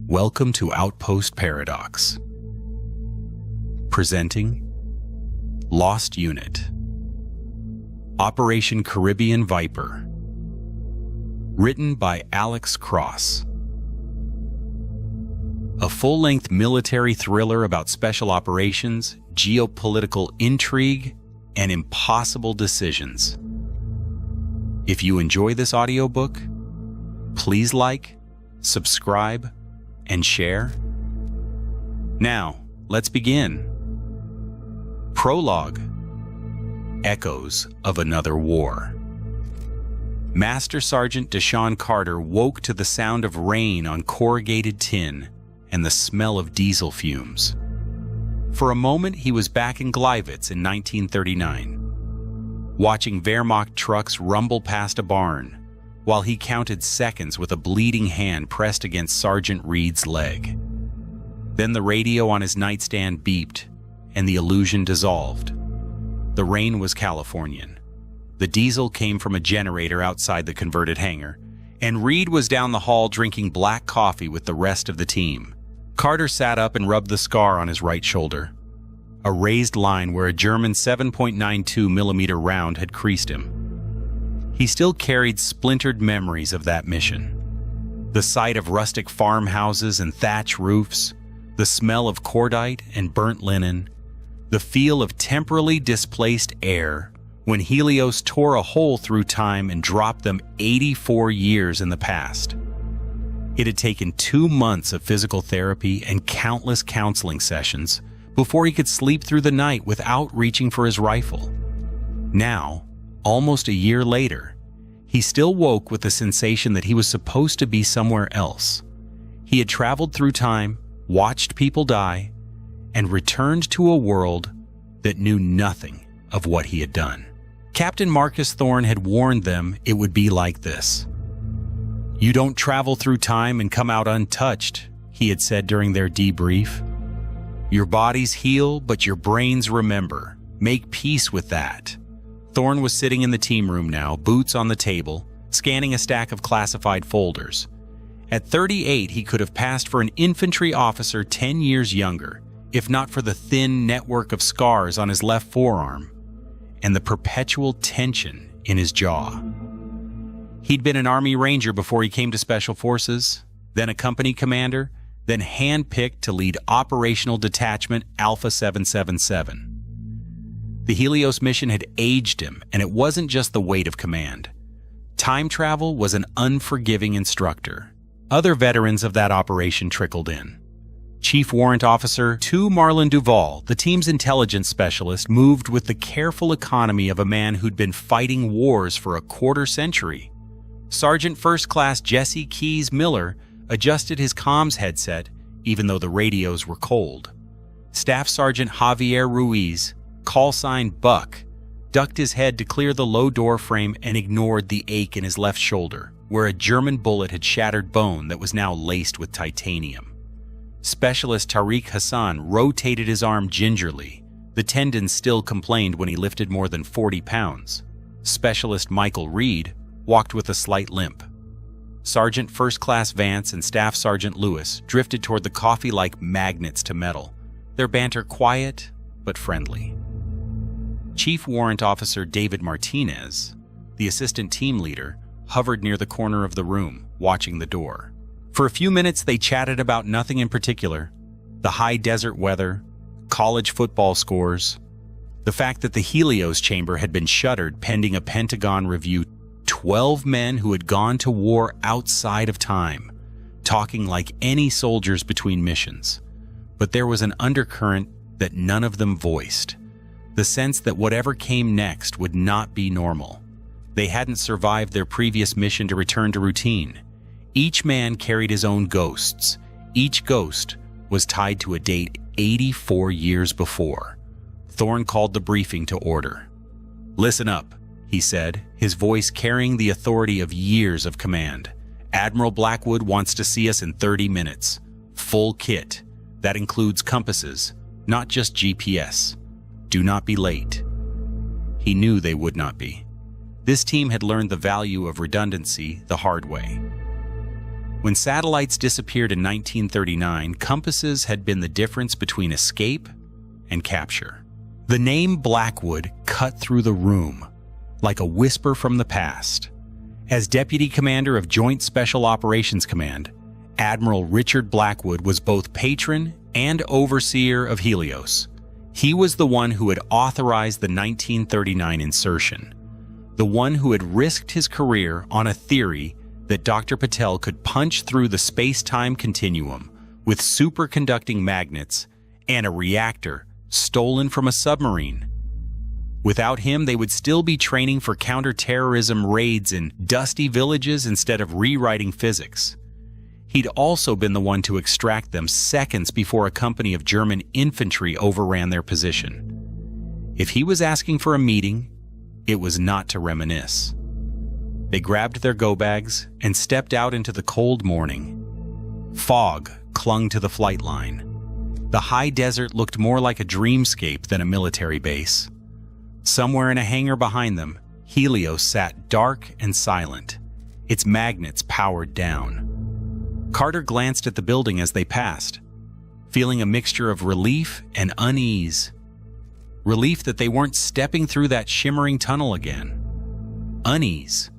Welcome to Outpost Paradox. Presenting Lost Unit, Operation Caribbean Viper. Written by Alex Cross. A full-length military thriller about special operations, geopolitical intrigue, and impossible decisions. If you enjoy this audiobook, please like, subscribe, and share. Now, let's begin. Prologue. Echoes of Another War. Master Sergeant Deshaun Carter woke to the sound of rain on corrugated tin and the smell of diesel fumes. For a moment, he was back in Gleiwitz in 1939, watching Wehrmacht trucks rumble past a barn, while he counted seconds with a bleeding hand pressed against Sergeant Reed's leg. Then the radio on his nightstand beeped, and the illusion dissolved. The rain was Californian. The diesel came from a generator outside the converted hangar, and Reed was down the hall drinking black coffee with the rest of the team. Carter sat up and rubbed the scar on his right shoulder, a raised line where a German 7.92mm round had creased him. He still carried splintered memories of that mission. The sight of rustic farmhouses and thatch roofs, the smell of cordite and burnt linen, the feel of temporally displaced air when Helios tore a hole through time and dropped them 84 years in the past. It had taken 2 months of physical therapy and countless counseling sessions before he could sleep through the night without reaching for his rifle. Now, almost a year later, he still woke with the sensation that he was supposed to be somewhere else. He had traveled through time, watched people die, and returned to a world that knew nothing of what he had done. Captain Marcus Thorne had warned them it would be like this. "You don't travel through time and come out untouched," he had said during their debrief. "Your bodies heal, but your brains remember. Make peace with that." Thorne was sitting in the team room now, boots on the table, scanning a stack of classified folders. At 38, he could have passed for an infantry officer 10 years younger, if not for the thin network of scars on his left forearm and the perpetual tension in his jaw. He'd been an Army Ranger before he came to Special Forces, then a company commander, then handpicked to lead Operational Detachment Alpha 777. The Helios mission had aged him, and it wasn't just the weight of command. Time travel was an unforgiving instructor. Other veterans of that operation trickled in. Chief Warrant Officer 2 Marlon Duval, the team's intelligence specialist, moved with the careful economy of a man who'd been fighting wars for a quarter century. Sergeant First Class Jesse Keyes Miller adjusted his comms headset, even though the radios were cold. Staff Sergeant Javier Ruiz, call sign Buck, ducked his head to clear the low door frame and ignored the ache in his left shoulder, where a German bullet had shattered bone that was now laced with titanium. Specialist Tariq Hassan rotated his arm gingerly. The tendons still complained when he lifted more than 40 pounds. Specialist Michael Reed walked with a slight limp. Sergeant First Class Vance and Staff Sergeant Lewis drifted toward the coffee like magnets to metal, their banter quiet but friendly. Chief Warrant Officer David Martinez, the assistant team leader, hovered near the corner of the room, watching the door. For a few minutes, they chatted about nothing in particular: the high desert weather, college football scores, the fact that the Helios chamber had been shuttered pending a Pentagon review. 12 men who had gone to war outside of time, talking like any soldiers between missions. But there was an undercurrent that none of them voiced, the sense that whatever came next would not be normal. They hadn't survived their previous mission to return to routine. Each man carried his own ghosts. Each ghost was tied to a date 84 years before. Thorne called the briefing to order. "Listen up," he said, his voice carrying the authority of years of command. "Admiral Blackwood wants to see us in 30 minutes. Full kit. That includes compasses, not just GPS. Do not be late." He knew they would not be. This team had learned the value of redundancy the hard way. When satellites disappeared in 1939, compasses had been the difference between escape and capture. The name Blackwood cut through the room like a whisper from the past. As Deputy Commander of Joint Special Operations Command, Admiral Richard Blackwood was both patron and overseer of Helios. He was the one who had authorized the 1939 insertion, the one who had risked his career on a theory that Dr. Patel could punch through the space-time continuum with superconducting magnets and a reactor stolen from a submarine. Without him, they would still be training for counter-terrorism raids in dusty villages instead of rewriting physics. He'd also been the one to extract them seconds before a company of German infantry overran their position. If he was asking for a meeting, it was not to reminisce. They grabbed their go-bags and stepped out into the cold morning. Fog clung to the flight line. The high desert looked more like a dreamscape than a military base. Somewhere in a hangar behind them, Helios sat dark and silent, its magnets powered down. Carter glanced at the building as they passed, feeling a mixture of relief and unease. Relief that they weren't stepping through that shimmering tunnel again. Unease,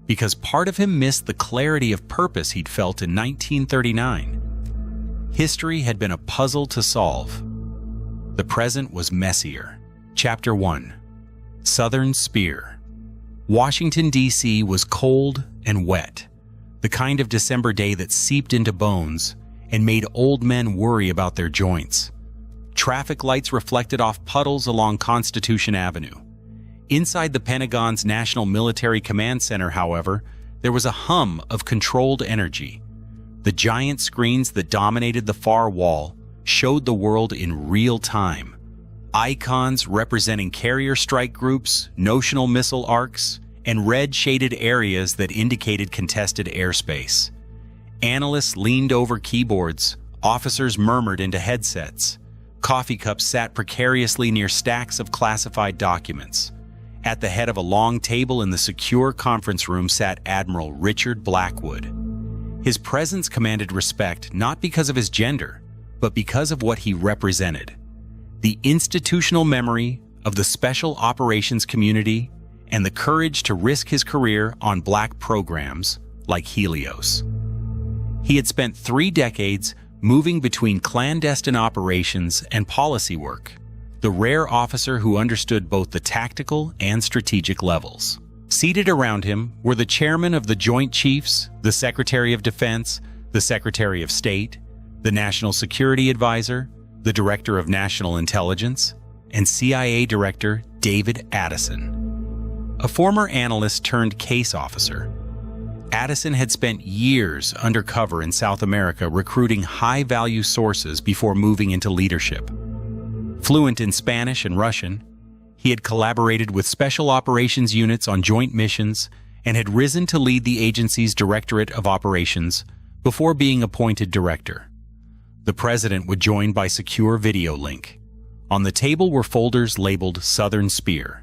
because part of him missed the clarity of purpose he'd felt in 1939. History had been a puzzle to solve. The present was messier. Chapter 1. Southern Spear. Washington, D.C. was cold and wet, the kind of December day that seeped into bones and made old men worry about their joints. Traffic lights reflected off puddles along Constitution Avenue. Inside the Pentagon's National Military Command Center, however, there was a hum of controlled energy. The giant screens that dominated the far wall showed the world in real time. Icons representing carrier strike groups, notional missile arcs, and red-shaded areas that indicated contested airspace. Analysts leaned over keyboards, officers murmured into headsets. Coffee cups sat precariously near stacks of classified documents. At the head of a long table in the secure conference room sat Admiral Richard Blackwood. His presence commanded respect not because of his gender, but because of what he represented. The institutional memory of the special operations community and the courage to risk his career on black programs like Helios. He had spent 3 decades moving between clandestine operations and policy work, the rare officer who understood both the tactical and strategic levels. Seated around him were the chairman of the Joint Chiefs, the Secretary of Defense, the Secretary of State, the National Security Advisor, the Director of National Intelligence, and CIA Director David Addison. A former analyst turned case officer, Addison had spent years undercover in South America recruiting high-value sources before moving into leadership. Fluent in Spanish and Russian, he had collaborated with special operations units on joint missions and had risen to lead the agency's Directorate of Operations before being appointed director. The president would join by secure video link. On the table were folders labeled Southern Spear.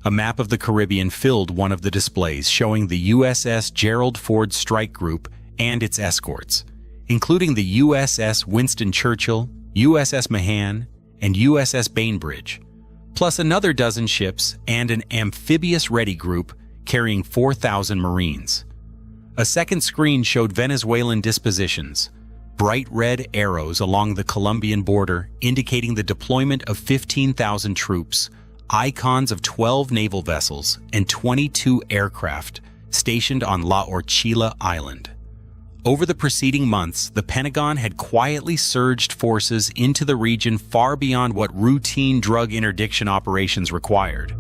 A map of the Caribbean filled one of the displays showing the USS Gerald Ford Strike Group and its escorts, including the USS Winston Churchill, USS Mahan, and USS Bainbridge, plus another dozen ships and an amphibious ready group carrying 4,000 Marines. A second screen showed Venezuelan dispositions, bright red arrows along the Colombian border indicating the deployment of 15,000 troops, icons of 12 naval vessels, and 22 aircraft stationed on La Orchila Island. Over the preceding months, the Pentagon had quietly surged forces into the region far beyond what routine drug interdiction operations required.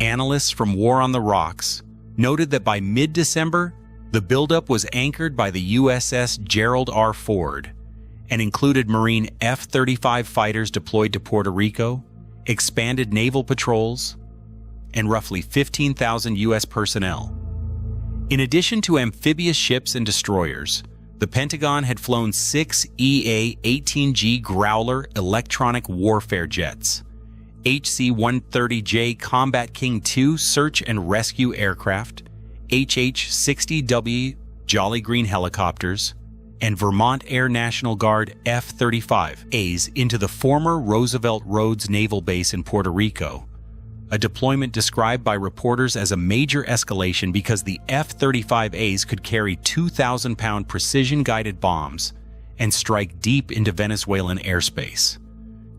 Analysts from War on the Rocks noted that by mid-December, the buildup was anchored by the USS Gerald R. Ford and included Marine F-35 fighters deployed to Puerto Rico, expanded naval patrols, and roughly 15,000 U.S. personnel. In addition to amphibious ships and destroyers, the Pentagon had flown 6 EA-18G Growler electronic warfare jets, HC-130J Combat King II search and rescue aircraft, HH-60W Jolly Green helicopters, and Vermont Air National Guard F-35As into the former Roosevelt Roads Naval Base in Puerto Rico, a deployment described by reporters as a major escalation because the F-35As could carry 2,000-pound precision-guided bombs and strike deep into Venezuelan airspace.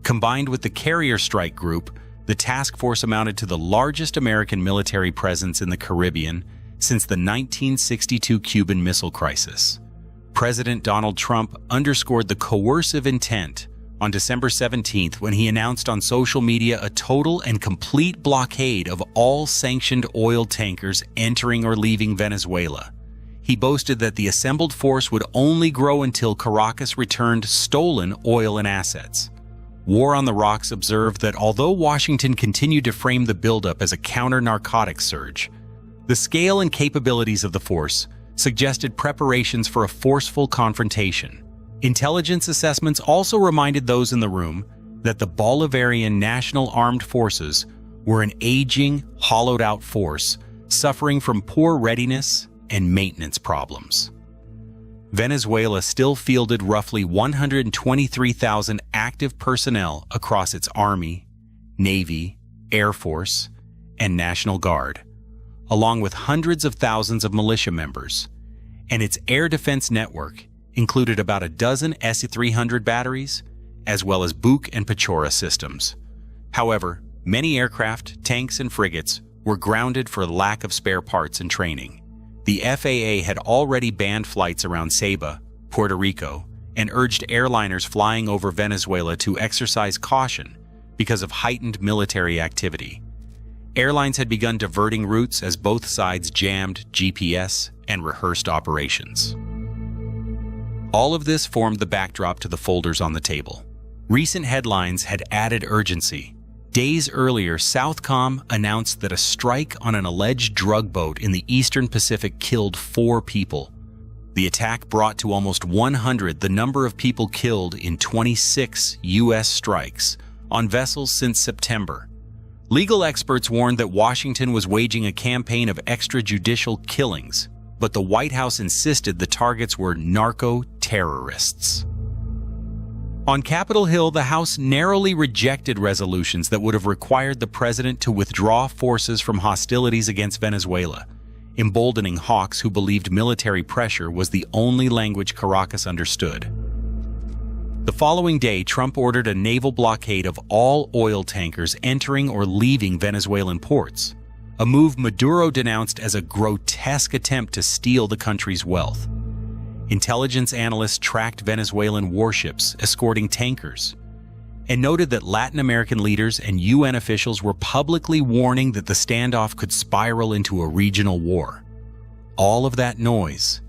Combined with the Carrier Strike Group, the task force amounted to the largest American military presence in the Caribbean since the 1962 Cuban Missile Crisis. President Donald Trump underscored the coercive intent on December 17th when he announced on social media a total and complete blockade of all sanctioned oil tankers entering or leaving Venezuela. He boasted that the assembled force would only grow until Caracas returned stolen oil and assets. War on the Rocks observed that although Washington continued to frame the buildup as a counter-narcotics surge, the scale and capabilities of the force suggested preparations for a forceful confrontation. Intelligence assessments also reminded those in the room that the Bolivarian National Armed Forces were an aging, hollowed-out force suffering from poor readiness and maintenance problems. Venezuela still fielded roughly 123,000 active personnel across its Army, Navy, Air Force, and National Guard, along with hundreds of thousands of militia members, and its air defense network included about a dozen S-300 batteries, as well as Buk and Pechora systems. However, many aircraft, tanks, and frigates were grounded for lack of spare parts and training. The FAA had already banned flights around Ceiba, Puerto Rico, and urged airliners flying over Venezuela to exercise caution because of heightened military activity. Airlines had begun diverting routes as both sides jammed GPS and rehearsed operations. All of this formed the backdrop to the folders on the table. Recent headlines had added urgency. Days earlier, Southcom announced that a strike on an alleged drug boat in the Eastern Pacific killed 4 people. The attack brought to almost 100 the number of people killed in 26 U.S. strikes on vessels since September. Legal experts warned that Washington was waging a campaign of extrajudicial killings, but the White House insisted the targets were narco-terrorists. On Capitol Hill, the House narrowly rejected resolutions that would have required the president to withdraw forces from hostilities against Venezuela, emboldening hawks who believed military pressure was the only language Caracas understood. The following day, Trump ordered a naval blockade of all oil tankers entering or leaving Venezuelan ports, a move Maduro denounced as a grotesque attempt to steal the country's wealth. Intelligence analysts tracked Venezuelan warships escorting tankers and noted that Latin American leaders and UN officials were publicly warning that the standoff could spiral into a regional war. All of that noise,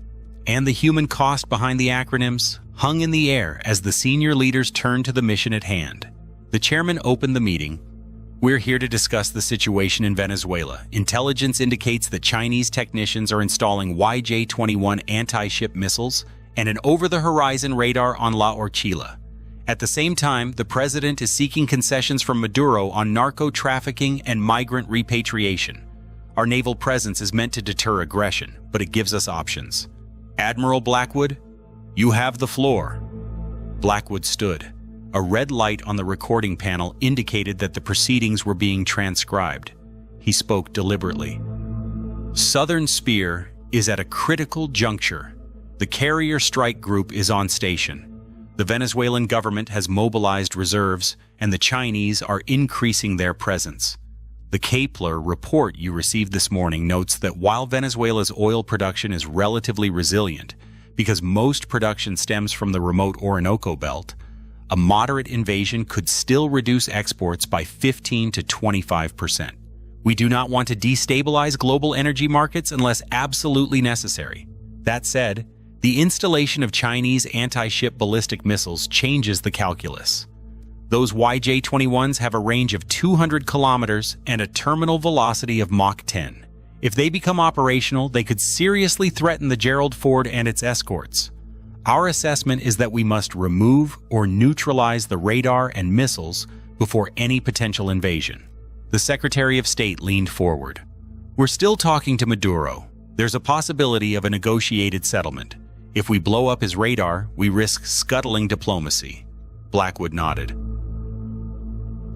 and the human cost behind the acronyms, hung in the air as the senior leaders turned to the mission at hand. The chairman opened the meeting. "We're here to discuss the situation in Venezuela. Intelligence indicates that Chinese technicians are installing YJ-21 anti-ship missiles and an over-the-horizon radar on La Orchila. At the same time, the president is seeking concessions from Maduro on narco-trafficking and migrant repatriation. Our naval presence is meant to deter aggression, but it gives us options. Admiral Blackwood, you have the floor." Blackwood stood. A red light on the recording panel indicated that the proceedings were being transcribed. He spoke deliberately. "Southern Spear is at a critical juncture. The Carrier Strike Group is on station. The Venezuelan government has mobilized reserves, and the Chinese are increasing their presence. The Kepler report you received this morning notes that while Venezuela's oil production is relatively resilient, because most production stems from the remote Orinoco Belt, a moderate invasion could still reduce exports by 15 to 25%. We do not want to destabilize global energy markets unless absolutely necessary. That said, the installation of Chinese anti-ship ballistic missiles changes the calculus. Those YJ-21s have a range of 200 kilometers and a terminal velocity of Mach 10. If they become operational, they could seriously threaten the Gerald Ford and its escorts. Our assessment is that we must remove or neutralize the radar and missiles before any potential invasion." The Secretary of State leaned forward. "We're still talking to Maduro. There's a possibility of a negotiated settlement. If we blow up his radar, we risk scuttling diplomacy. Blackwood nodded.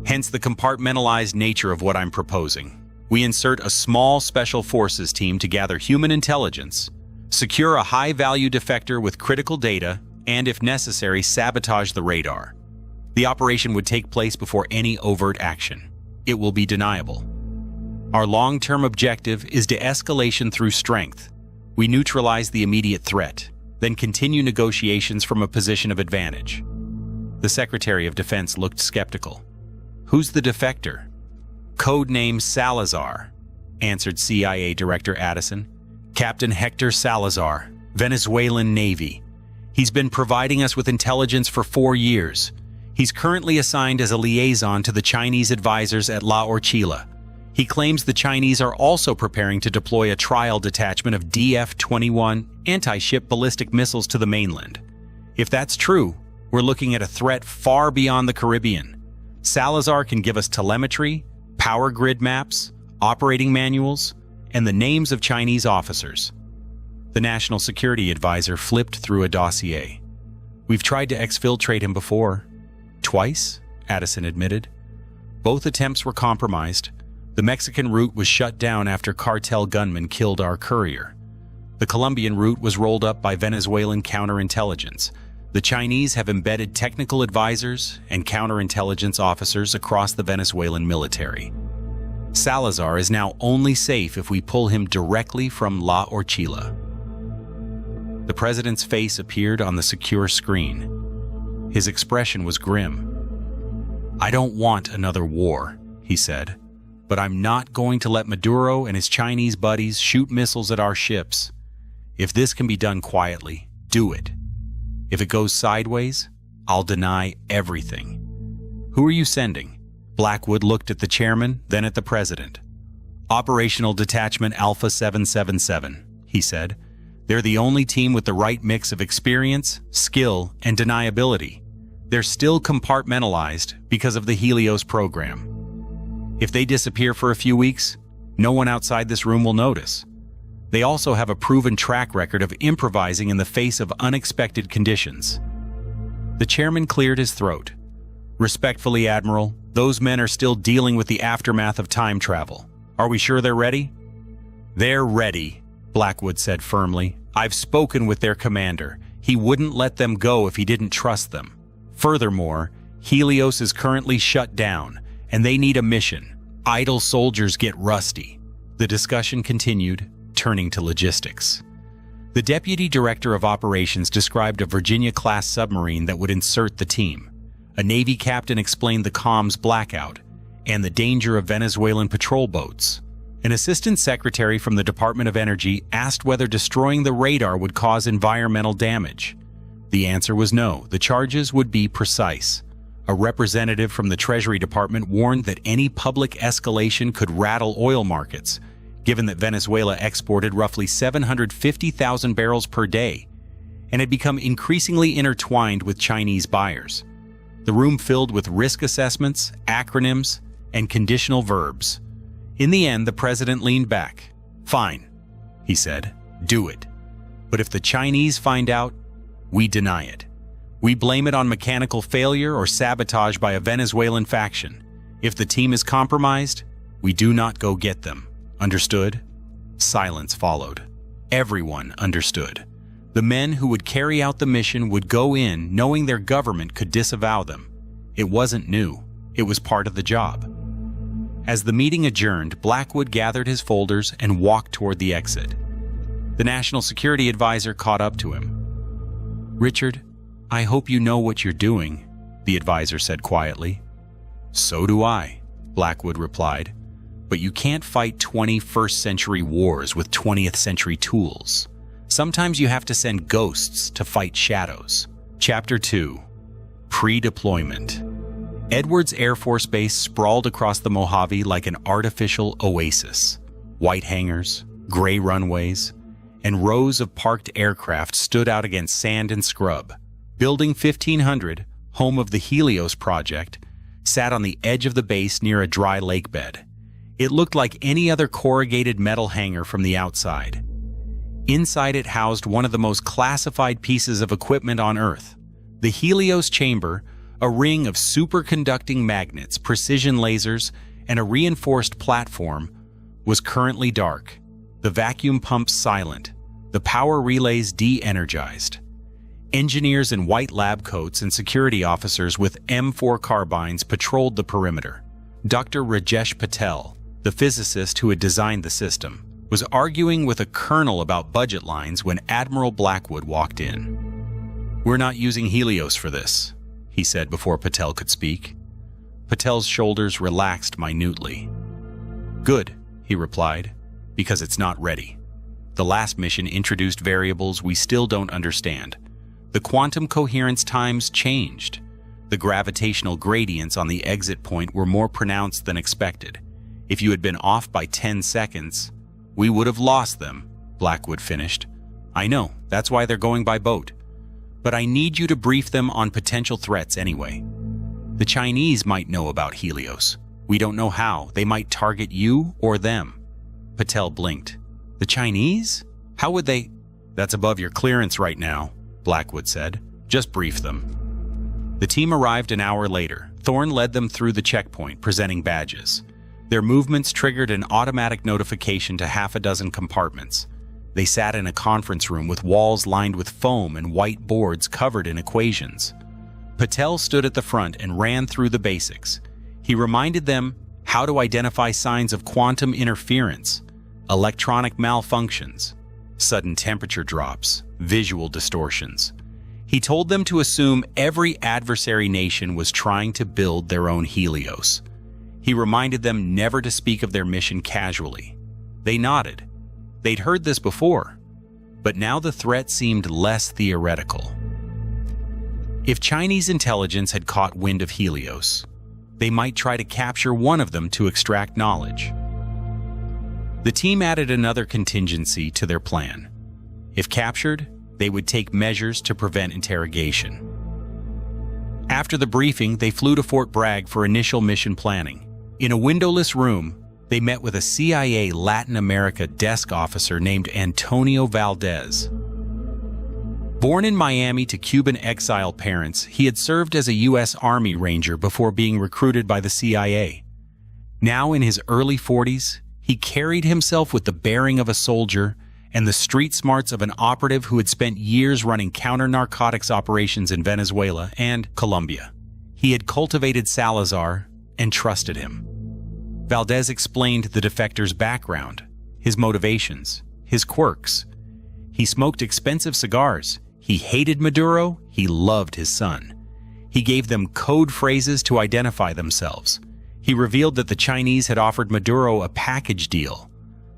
Hence the compartmentalized nature of what I'm proposing. We insert a small special forces team to gather human intelligence, secure a high-value defector with critical data, and, if necessary, sabotage the radar. The operation would take place before any overt action. It will be deniable. Our long-term objective is de-escalation through strength. We neutralize the immediate threat, then continue negotiations from a position of advantage. The Secretary of Defense looked skeptical. Who's the defector? Codename Salazar, answered CIA Director Addison. Captain Hector Salazar, Venezuelan Navy. He's been providing us with intelligence for 4 years. He's currently assigned as a liaison to the Chinese advisors at La Orchila. He claims the Chinese are also preparing to deploy a trial detachment of DF-21 anti-ship ballistic missiles to the mainland. If that's true, we're looking at a threat far beyond the Caribbean. Salazar can give us telemetry, power grid maps, operating manuals, and the names of Chinese officers. The National Security Advisor flipped through a dossier. We've tried to exfiltrate him before. Twice, Addison admitted. Both attempts were compromised. The Mexican route was shut down after cartel gunmen killed our courier. The Colombian route was rolled up by Venezuelan counterintelligence. The Chinese have embedded technical advisors and counterintelligence officers across the Venezuelan military. Salazar is now only safe if we pull him directly from La Orchila. The president's face appeared on the secure screen. His expression was grim. I don't want another war, he said, but I'm not going to let Maduro and his Chinese buddies shoot missiles at our ships. If this can be done quietly, do it. If it goes sideways, I'll deny everything. Who are you sending? Blackwood looked at the chairman, then at the president. Operational Detachment Alpha 777, he said. They're the only team with the right mix of experience, skill, and deniability. They're still compartmentalized because of the Helios program. If they disappear for a few weeks, no one outside this room will notice. They also have a proven track record of improvising in the face of unexpected conditions. The chairman cleared his throat. Respectfully, Admiral, those men are still dealing with the aftermath of time travel. Are we sure they're ready? They're ready, Blackwood said firmly. I've spoken with their commander. He wouldn't let them go if he didn't trust them. Furthermore, Helios is currently shut down, and they need a mission. Idle soldiers get rusty. The discussion continued, turning to logistics. The Deputy Director of Operations described a Virginia-class submarine that would insert the team. A Navy captain explained the comms blackout and the danger of Venezuelan patrol boats. An assistant secretary from the Department of Energy asked whether destroying the radar would cause environmental damage. The answer was no. The charges would be precise. A representative from the Treasury Department warned that any public escalation could rattle oil markets, given that Venezuela exported roughly 750,000 barrels per day and had become increasingly intertwined with Chinese buyers. The room filled with risk assessments, acronyms, and conditional verbs. In the end, the president leaned back. Fine, he said, do it. But if the Chinese find out, we deny it. We blame it on mechanical failure or sabotage by a Venezuelan faction. If the team is compromised, we do not go get them. Understood? Silence followed. Everyone understood. The men who would carry out the mission would go in knowing their government could disavow them. It wasn't new. It was part of the job. As the meeting adjourned, Blackwood gathered his folders and walked toward the exit. The National Security Advisor caught up to him. Richard, I hope you know what you're doing, the advisor said quietly. So do I, Blackwood replied. But you can't fight 21st century wars with 20th century tools. Sometimes you have to send ghosts to fight shadows. Chapter 2. Pre-deployment. Edwards Air Force Base sprawled across the Mojave like an artificial oasis. White hangars, gray runways, and rows of parked aircraft stood out against sand and scrub. Building 1500, home of the Helios project, sat on the edge of the base near a dry lake bed. It looked like any other corrugated metal hangar from the outside. Inside it housed one of the most classified pieces of equipment on Earth. The Helios chamber, a ring of superconducting magnets, precision lasers, and a reinforced platform, was currently dark, the vacuum pumps silent, the power relays de-energized. Engineers in white lab coats and security officers with M4 carbines patrolled the perimeter. Dr. Rajesh Patel, the physicist who had designed the system, was arguing with a colonel about budget lines when Admiral Blackwood walked in. "We're not using Helios for this," he said before Patel could speak. Patel's shoulders relaxed minutely. "Good," he replied, "because it's not ready. The last mission introduced variables we still don't understand. The quantum coherence times changed. The gravitational gradients on the exit point were more pronounced than expected. If you had been off by 10 seconds, we would have lost them," Blackwood finished. "I know, that's why they're going by boat. But I need you to brief them on potential threats anyway. The Chinese might know about Helios. We don't know how. They might target you or them." Patel blinked. "The Chinese? How would they?" "That's above your clearance right now," Blackwood said. "Just brief them." The team arrived an hour later. Thorne led them through the checkpoint, presenting badges. Their movements triggered an automatic notification to half a dozen compartments. They sat in a conference room with walls lined with foam and white boards covered in equations. Patel stood at the front and ran through the basics. He reminded them how to identify signs of quantum interference, electronic malfunctions, sudden temperature drops, visual distortions. He told them to assume every adversary nation was trying to build their own Helios. He reminded them never to speak of their mission casually. They nodded. They'd heard this before, but now the threat seemed less theoretical. If Chinese intelligence had caught wind of Helios, they might try to capture one of them to extract knowledge. The team added another contingency to their plan. If captured, they would take measures to prevent interrogation. After the briefing, they flew to Fort Bragg for initial mission planning. In a windowless room, they met with a CIA Latin America desk officer named Antonio Valdez. Born in Miami to Cuban exile parents, he had served as a U.S. Army Ranger before being recruited by the CIA. Now in his early 40s, he carried himself with the bearing of a soldier and the street smarts of an operative who had spent years running counter-narcotics operations in Venezuela and Colombia. He had cultivated Salazar and trusted him. Valdez explained the defector's background, his motivations, his quirks. He smoked expensive cigars. He hated Maduro. He loved his son. He gave them code phrases to identify themselves. He revealed that the Chinese had offered Maduro a package deal: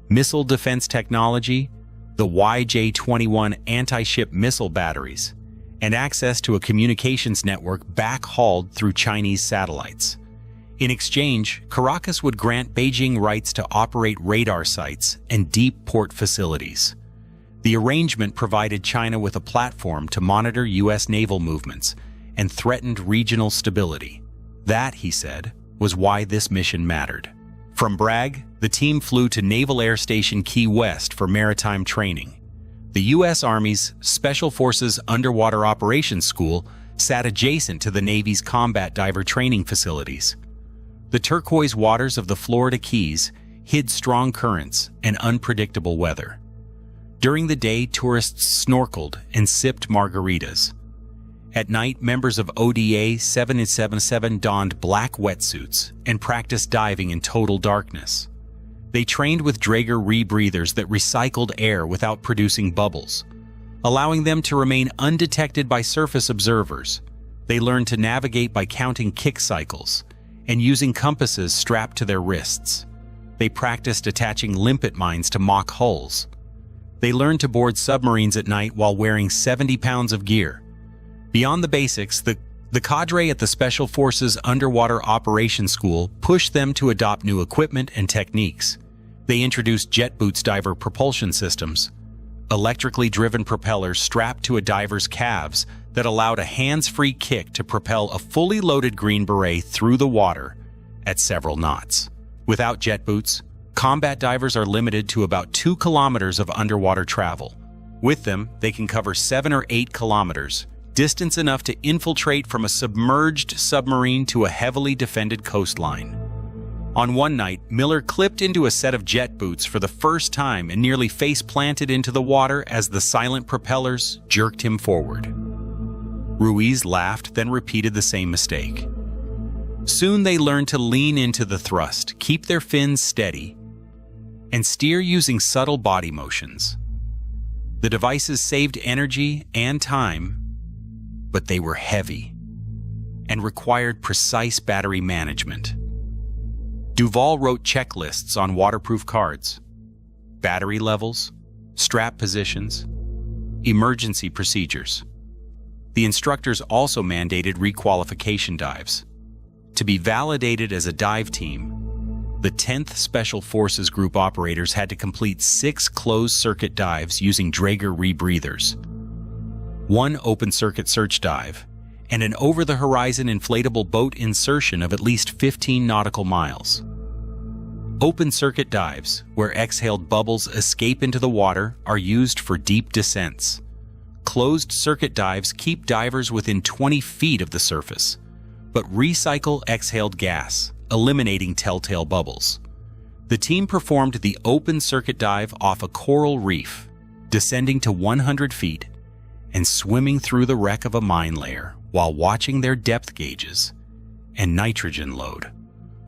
missile defense technology, the YJ-21 anti-ship missile batteries, and access to a communications network backhauled through Chinese satellites. In exchange, Caracas would grant Beijing rights to operate radar sites and deep port facilities. The arrangement provided China with a platform to monitor U.S. naval movements and threatened regional stability. That, he said, was why this mission mattered. From Bragg, the team flew to Naval Air Station Key West for maritime training. The U.S. Army's Special Forces Underwater Operations School sat adjacent to the Navy's combat diver training facilities. The turquoise waters of the Florida Keys hid strong currents and unpredictable weather. During the day, tourists snorkeled and sipped margaritas. At night, members of ODA 777 donned black wetsuits and practiced diving in total darkness. They trained with Draeger rebreathers that recycled air without producing bubbles, allowing them to remain undetected by surface observers. They learned to navigate by counting kick cycles and using compasses strapped to their wrists. They practiced attaching limpet mines to mock hulls. They learned to board submarines at night while wearing 70 pounds of gear. Beyond the basics, the cadre at the Special Forces Underwater Operations School pushed them to adopt new equipment and techniques. They introduced jet boots diver propulsion systems, electrically driven propellers strapped to a diver's calves that allowed a hands-free kick to propel a fully loaded Green Beret through the water at several knots. Without jet boots, Combat divers are limited to about 2 kilometers of underwater travel. With them, they can cover 7 or 8 kilometers, distance enough to infiltrate from a submerged submarine to a heavily defended coastline. On one night, Miller clipped into a set of jet boots for the first time and nearly face-planted into the water as the silent propellers jerked him forward. Ruiz laughed, then repeated the same mistake. Soon they learned to lean into the thrust, keep their fins steady, and steer using subtle body motions. The devices saved energy and time, but they were heavy and required precise battery management. Duvall wrote checklists on waterproof cards: battery levels, strap positions, emergency procedures. The instructors also mandated requalification dives. To be validated as a dive team, the 10th Special Forces Group operators had to complete 6 closed-circuit dives using Draeger rebreathers, 1 open-circuit search dive, and an over-the-horizon inflatable boat insertion of at least 15 nautical miles. Open-circuit dives, where exhaled bubbles escape into the water, are used for deep descents. Closed-circuit dives keep divers within 20 feet of the surface, but recycle exhaled gas, eliminating telltale bubbles. The team performed the open-circuit dive off a coral reef, descending to 100 feet and swimming through the wreck of a mine layer while watching their depth gauges and nitrogen load.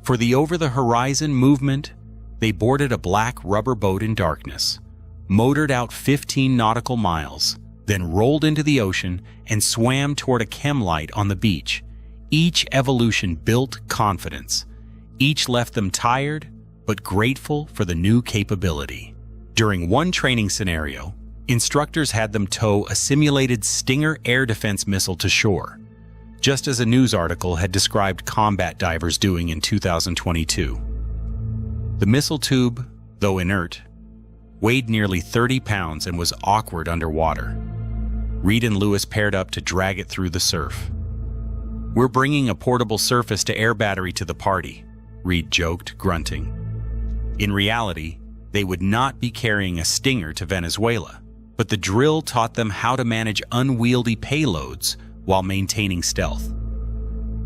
For the over-the-horizon movement, they boarded a black rubber boat in darkness, motored out 15 nautical miles, then rolled into the ocean and swam toward a chem light on the beach. Each evolution built confidence. Each left them tired, but grateful for the new capability. During one training scenario, instructors had them tow a simulated Stinger air defense missile to shore, just as a news article had described combat divers doing in 2022. The missile tube, though inert, weighed nearly 30 pounds and was awkward underwater. Reed and Lewis paired up to drag it through the surf. "We're bringing a portable surface-to-air battery to the party," Reed joked, grunting. In reality, they would not be carrying a Stinger to Venezuela, but the drill taught them how to manage unwieldy payloads while maintaining stealth.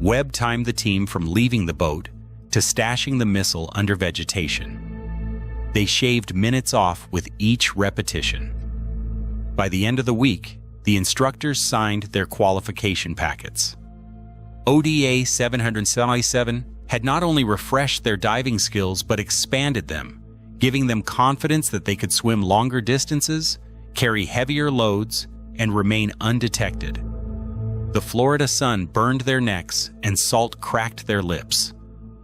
Webb timed the team from leaving the boat to stashing the missile under vegetation. They shaved minutes off with each repetition. By the end of the week, the instructors signed their qualification packets. ODA 777 had not only refreshed their diving skills but expanded them, giving them confidence that they could swim longer distances, carry heavier loads, and remain undetected. The Florida sun burned their necks and salt cracked their lips,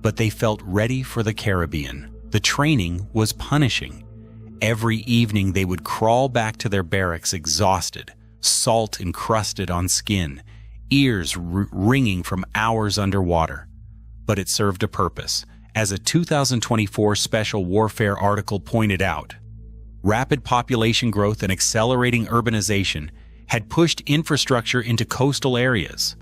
but they felt ready for the Caribbean. The training was punishing. Every evening they would crawl back to their barracks exhausted, salt encrusted on skin, ears ringing from hours underwater. But it served a purpose. As a 2024 Special Warfare article pointed out, rapid population growth and accelerating urbanization had pushed infrastructure into coastal areas,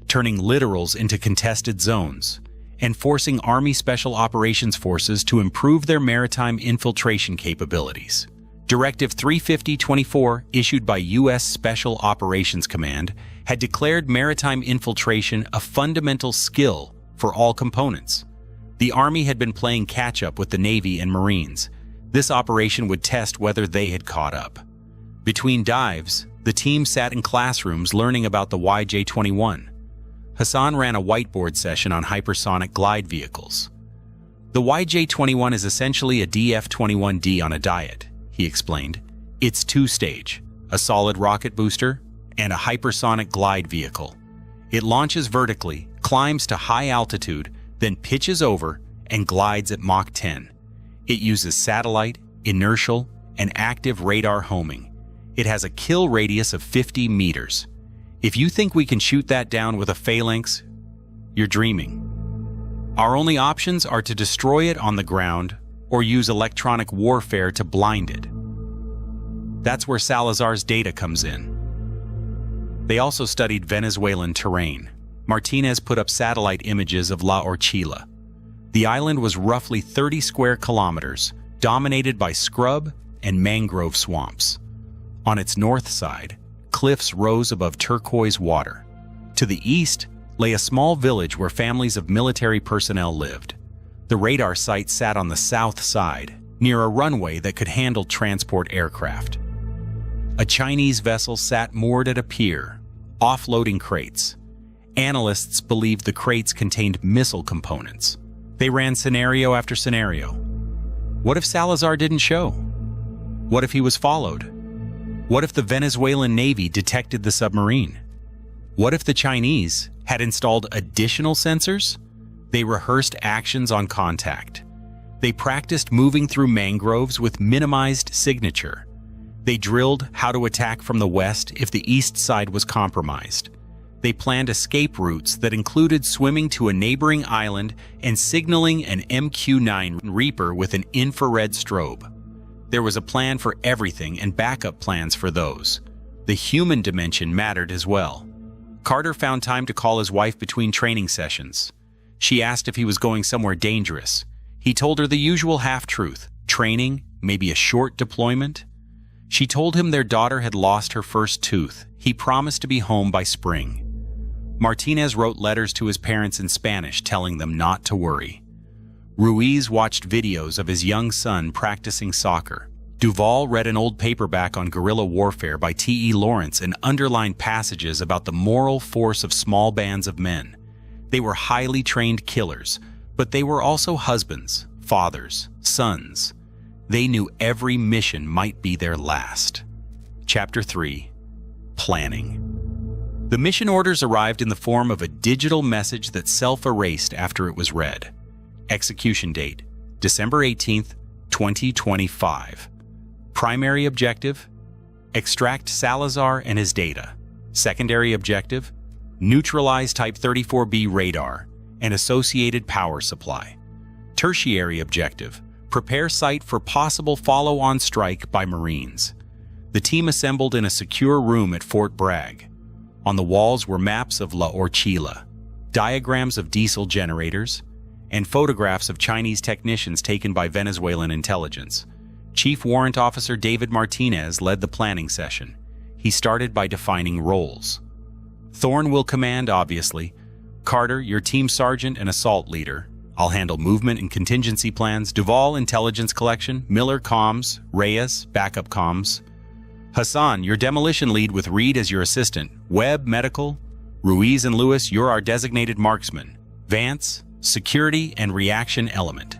turning littorals into contested zones, and forcing Army Special Operations Forces to improve their maritime infiltration capabilities. Directive 350-24, issued by U.S. Special Operations Command, had declared maritime infiltration a fundamental skill for all components. The Army had been playing catch-up with the Navy and Marines. This operation would test whether they had caught up. Between dives, the team sat in classrooms learning about the YJ-21. Hassan ran a whiteboard session on hypersonic glide vehicles. The YJ-21 is essentially a DF-21D on a diet, he explained. It's two-stage, a solid rocket booster, and a hypersonic glide vehicle. It launches vertically, climbs to high altitude, then pitches over and glides at Mach 10. It uses satellite, inertial, and active radar homing. It has a kill radius of 50 meters. If you think we can shoot that down with a phalanx, you're dreaming. Our only options are to destroy it on the ground or use electronic warfare to blind it. That's where Salazar's data comes in. They also studied Venezuelan terrain. Martinez put up satellite images of La Orchila. The island was roughly 30 square kilometers, dominated by scrub and mangrove swamps. On its north side, cliffs rose above turquoise water. To the east lay a small village where families of military personnel lived. The radar site sat on the south side, near a runway that could handle transport aircraft. A Chinese vessel sat moored at a pier, offloading crates. Analysts believed the crates contained missile components. They ran scenario after scenario. What if Salazar didn't show? What if he was followed? What if the Venezuelan Navy detected the submarine? What if the Chinese had installed additional sensors? They rehearsed actions on contact. They practiced moving through mangroves with minimized signature. They drilled how to attack from the west if the east side was compromised. They planned escape routes that included swimming to a neighboring island and signaling an MQ-9 Reaper with an infrared strobe. There was a plan for everything and backup plans for those. The human dimension mattered as well. Carter found time to call his wife between training sessions. She asked if he was going somewhere dangerous. He told her the usual half-truth, training, maybe a short deployment. She told him their daughter had lost her first tooth. He promised to be home by spring. Martinez wrote letters to his parents in Spanish telling them not to worry. Ruiz watched videos of his young son practicing soccer. Duval read an old paperback on guerrilla warfare by T.E. Lawrence and underlined passages about the moral force of small bands of men. They were highly trained killers, but they were also husbands, fathers, sons. They knew every mission might be their last. Chapter 3. Planning. The mission orders arrived in the form of a digital message that self-erased after it was read. Execution date, December 18th, 2025. Primary objective, extract Salazar and his data. Secondary objective, neutralize Type 34B radar and associated power supply. Tertiary objective, prepare site for possible follow-on strike by Marines. The team assembled in a secure room at Fort Bragg. On the walls were maps of La Orchila, diagrams of diesel generators, and photographs of Chinese technicians taken by Venezuelan intelligence. Chief Warrant Officer David Martinez led the planning session. He started by defining roles. Thorne will command, obviously. Carter, your team sergeant and assault leader. I'll handle movement and contingency plans. Duval, intelligence collection. Miller, comms. Reyes, backup comms. Hassan, your demolition lead with Reed as your assistant. Webb, medical. Ruiz and Lewis, you're our designated marksman. Vance, security and reaction element.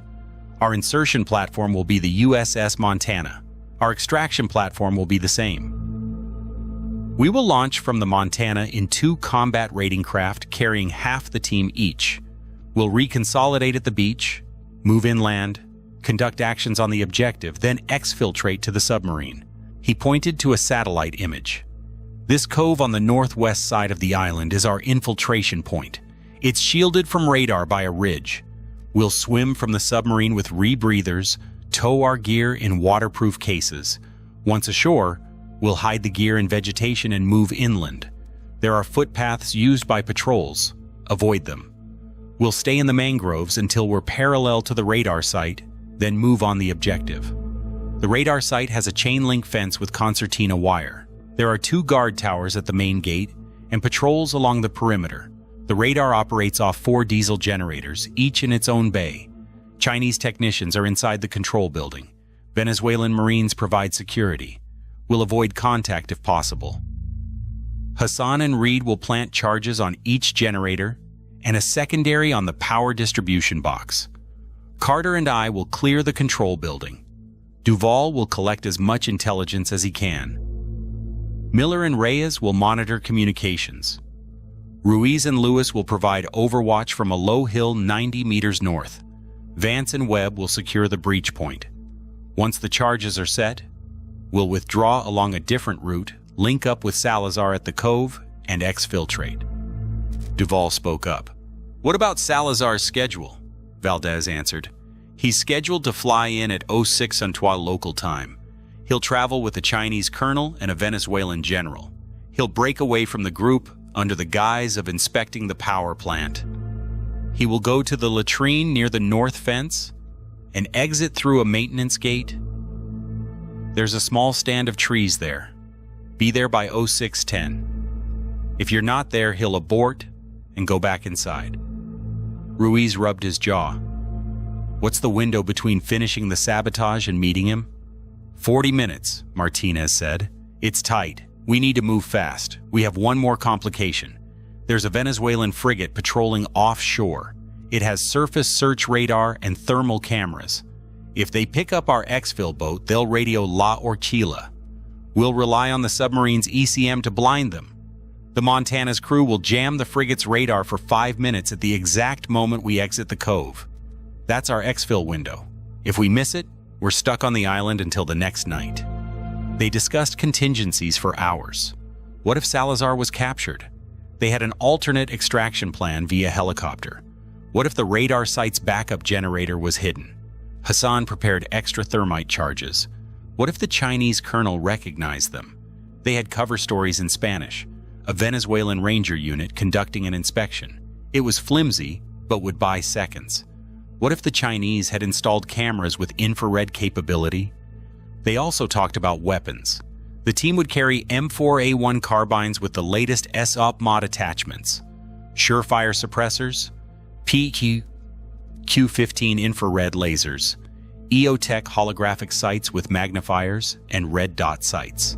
Our insertion platform will be the USS Montana. Our extraction platform will be the same. We will launch from the Montana in 2 combat raiding craft carrying half the team each. We'll reconsolidate at the beach, move inland, conduct actions on the objective, then exfiltrate to the submarine. He pointed to a satellite image. This cove on the northwest side of the island is our infiltration point. It's shielded from radar by a ridge. We'll swim from the submarine with rebreathers, tow our gear in waterproof cases. Once ashore, we'll hide the gear in vegetation and move inland. There are footpaths used by patrols. Avoid them. We'll stay in the mangroves until we're parallel to the radar site, then move on the objective. The radar site has a chain-link fence with concertina wire. There are 2 guard towers at the main gate and patrols along the perimeter. The radar operates off 4 diesel generators, each in its own bay. Chinese technicians are inside the control building. Venezuelan Marines provide security. We'll avoid contact if possible. Hassan and Reed will plant charges on each generator and a secondary on the power distribution box. Carter and I will clear the control building. Duval will collect as much intelligence as he can. Miller and Reyes will monitor communications. Ruiz and Lewis will provide overwatch from a low hill 90 meters north. Vance and Webb will secure the breach point. Once the charges are set, we'll withdraw along a different route, link up with Salazar at the cove, and exfiltrate. Duval spoke up. "What about Salazar's schedule?" Valdez answered. "He's scheduled to fly in at 06 Antoine local time. He'll travel with a Chinese colonel and a Venezuelan general. He'll break away from the group under the guise of inspecting the power plant. He will go to the latrine near the north fence and exit through a maintenance gate. There's a small stand of trees there. Be there by 0610. If you're not there, he'll abort and go back inside." Ruiz rubbed his jaw. "What's the window between finishing the sabotage and meeting him?" 40 minutes, Martinez said. "It's tight. We need to move fast. We have one more complication. There's a Venezuelan frigate patrolling offshore. It has surface search radar and thermal cameras. If they pick up our exfil boat, they'll radio La Orchila. We'll rely on the submarine's ECM to blind them. The Montana's crew will jam the frigate's radar for 5 minutes at the exact moment we exit the cove. That's our exfil window. If we miss it, we're stuck on the island until the next night." They discussed contingencies for hours. What if Salazar was captured? They had an alternate extraction plan via helicopter. What if the radar site's backup generator was hidden? Hassan prepared extra thermite charges. What if the Chinese colonel recognized them? They had cover stories in Spanish. A Venezuelan ranger unit conducting an inspection. It was flimsy, but would buy seconds. What if the Chinese had installed cameras with infrared capability? They also talked about weapons. The team would carry M4A1 carbines with the latest SOP mod attachments, surefire suppressors, Q15 infrared lasers, EOTech holographic sights with magnifiers, and red dot sights.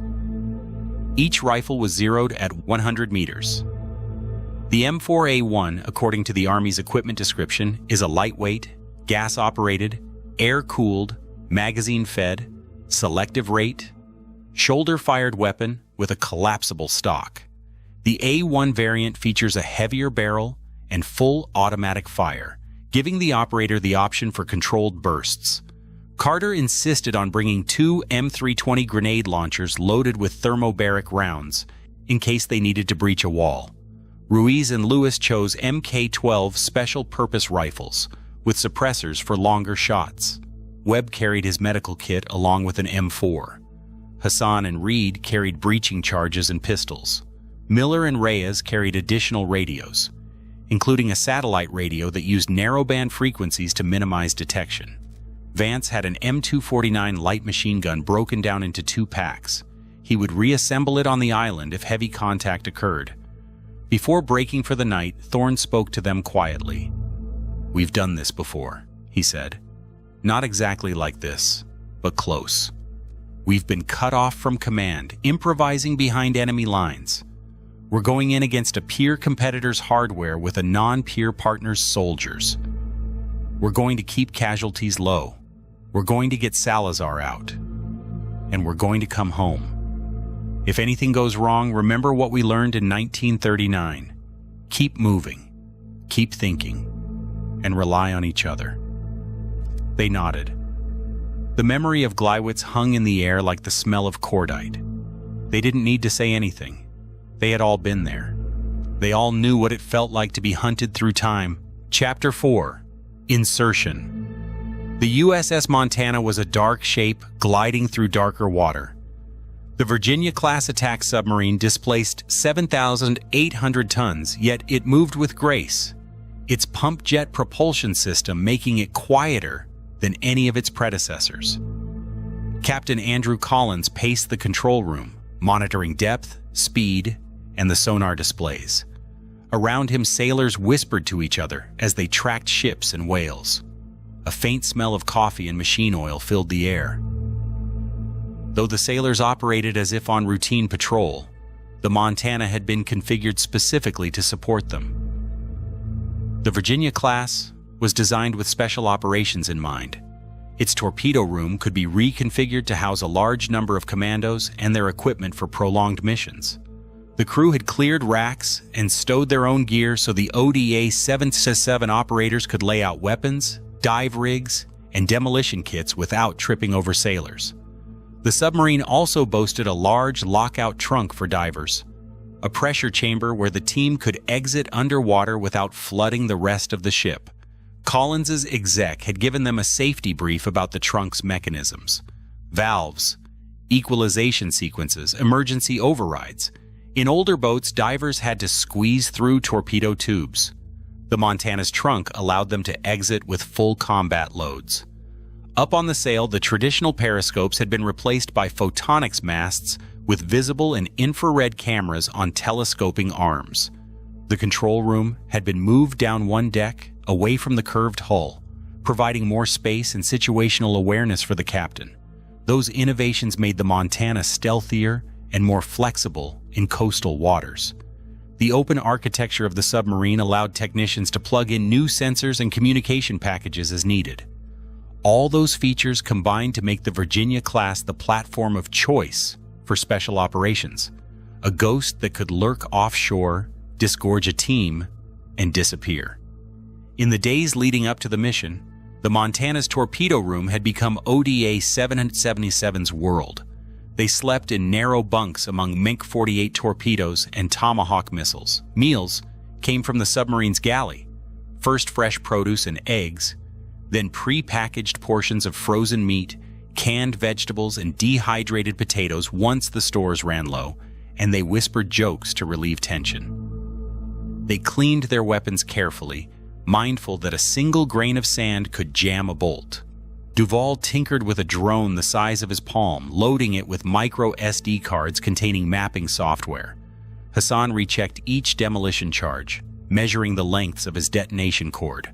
Each rifle was zeroed at 100 meters. The M4A1, according to the Army's equipment description, is a lightweight, gas-operated, air-cooled, magazine-fed, selective rate, shoulder-fired weapon with a collapsible stock. The A1 variant features a heavier barrel and full automatic fire, giving the operator the option for controlled bursts. Carter insisted on bringing 2 M320 grenade launchers loaded with thermobaric rounds in case they needed to breach a wall. Ruiz and Lewis chose Mk-12 special-purpose rifles with suppressors for longer shots. Webb carried his medical kit along with an M4. Hassan and Reed carried breaching charges and pistols. Miller and Reyes carried additional radios, including a satellite radio that used narrowband frequencies to minimize detection. Vance had an M249 light machine gun broken down into 2 packs. He would reassemble it on the island if heavy contact occurred. Before breaking for the night, Thorne spoke to them quietly. "We've done this before," he said. "Not exactly like this, but close. We've been cut off from command, improvising behind enemy lines. We're going in against a peer competitor's hardware with a non-peer partner's soldiers. We're going to keep casualties low. We're going to get Salazar out. And we're going to come home. If anything goes wrong, remember what we learned in 1939. Keep moving, keep thinking, and rely on each other." They nodded. The memory of Gleiwitz hung in the air like the smell of cordite. They didn't need to say anything. They had all been there. They all knew what it felt like to be hunted through time. Chapter 4. Insertion. The USS Montana was a dark shape gliding through darker water. The Virginia-class attack submarine displaced 7,800 tons, yet it moved with grace, its pump jet propulsion system making it quieter than any of its predecessors. Captain Andrew Collins paced the control room, monitoring depth, speed, and the sonar displays. Around him, sailors whispered to each other as they tracked ships and whales. A faint smell of coffee and machine oil filled the air. Though the sailors operated as if on routine patrol, the Montana had been configured specifically to support them. The Virginia class was designed with special operations in mind. Its torpedo room could be reconfigured to house a large number of commandos and their equipment for prolonged missions. The crew had cleared racks and stowed their own gear so the ODA 7-7 operators could lay out weapons, dive rigs, and demolition kits without tripping over sailors. The submarine also boasted a large lockout trunk for divers, a pressure chamber where the team could exit underwater without flooding the rest of the ship. Collins's exec had given them a safety brief about the trunk's mechanisms: valves, equalization sequences, emergency overrides. In older boats, divers had to squeeze through torpedo tubes. The Montana's trunk allowed them to exit with full combat loads. Up on the sail, the traditional periscopes had been replaced by photonics masts with visible and infrared cameras on telescoping arms. The control room had been moved down one deck, away from the curved hull, providing more space and situational awareness for the captain. Those innovations made the Montana stealthier and more flexible in coastal waters. The open architecture of the submarine allowed technicians to plug in new sensors and communication packages as needed. All those features combined to make the Virginia-class the platform of choice for special operations, a ghost that could lurk offshore, disgorge a team, and disappear. In the days leading up to the mission, the Montana's torpedo room had become ODA 777's world. They slept in narrow bunks among MiG-48 torpedoes and Tomahawk missiles. Meals came from the submarine's galley, first fresh produce and eggs, then pre-packaged portions of frozen meat, canned vegetables, and dehydrated potatoes once the stores ran low, and they whispered jokes to relieve tension. They cleaned their weapons carefully, mindful that a single grain of sand could jam a bolt. Duval tinkered with a drone the size of his palm, loading it with micro SD cards containing mapping software. Hassan rechecked each demolition charge, measuring the lengths of his detonation cord.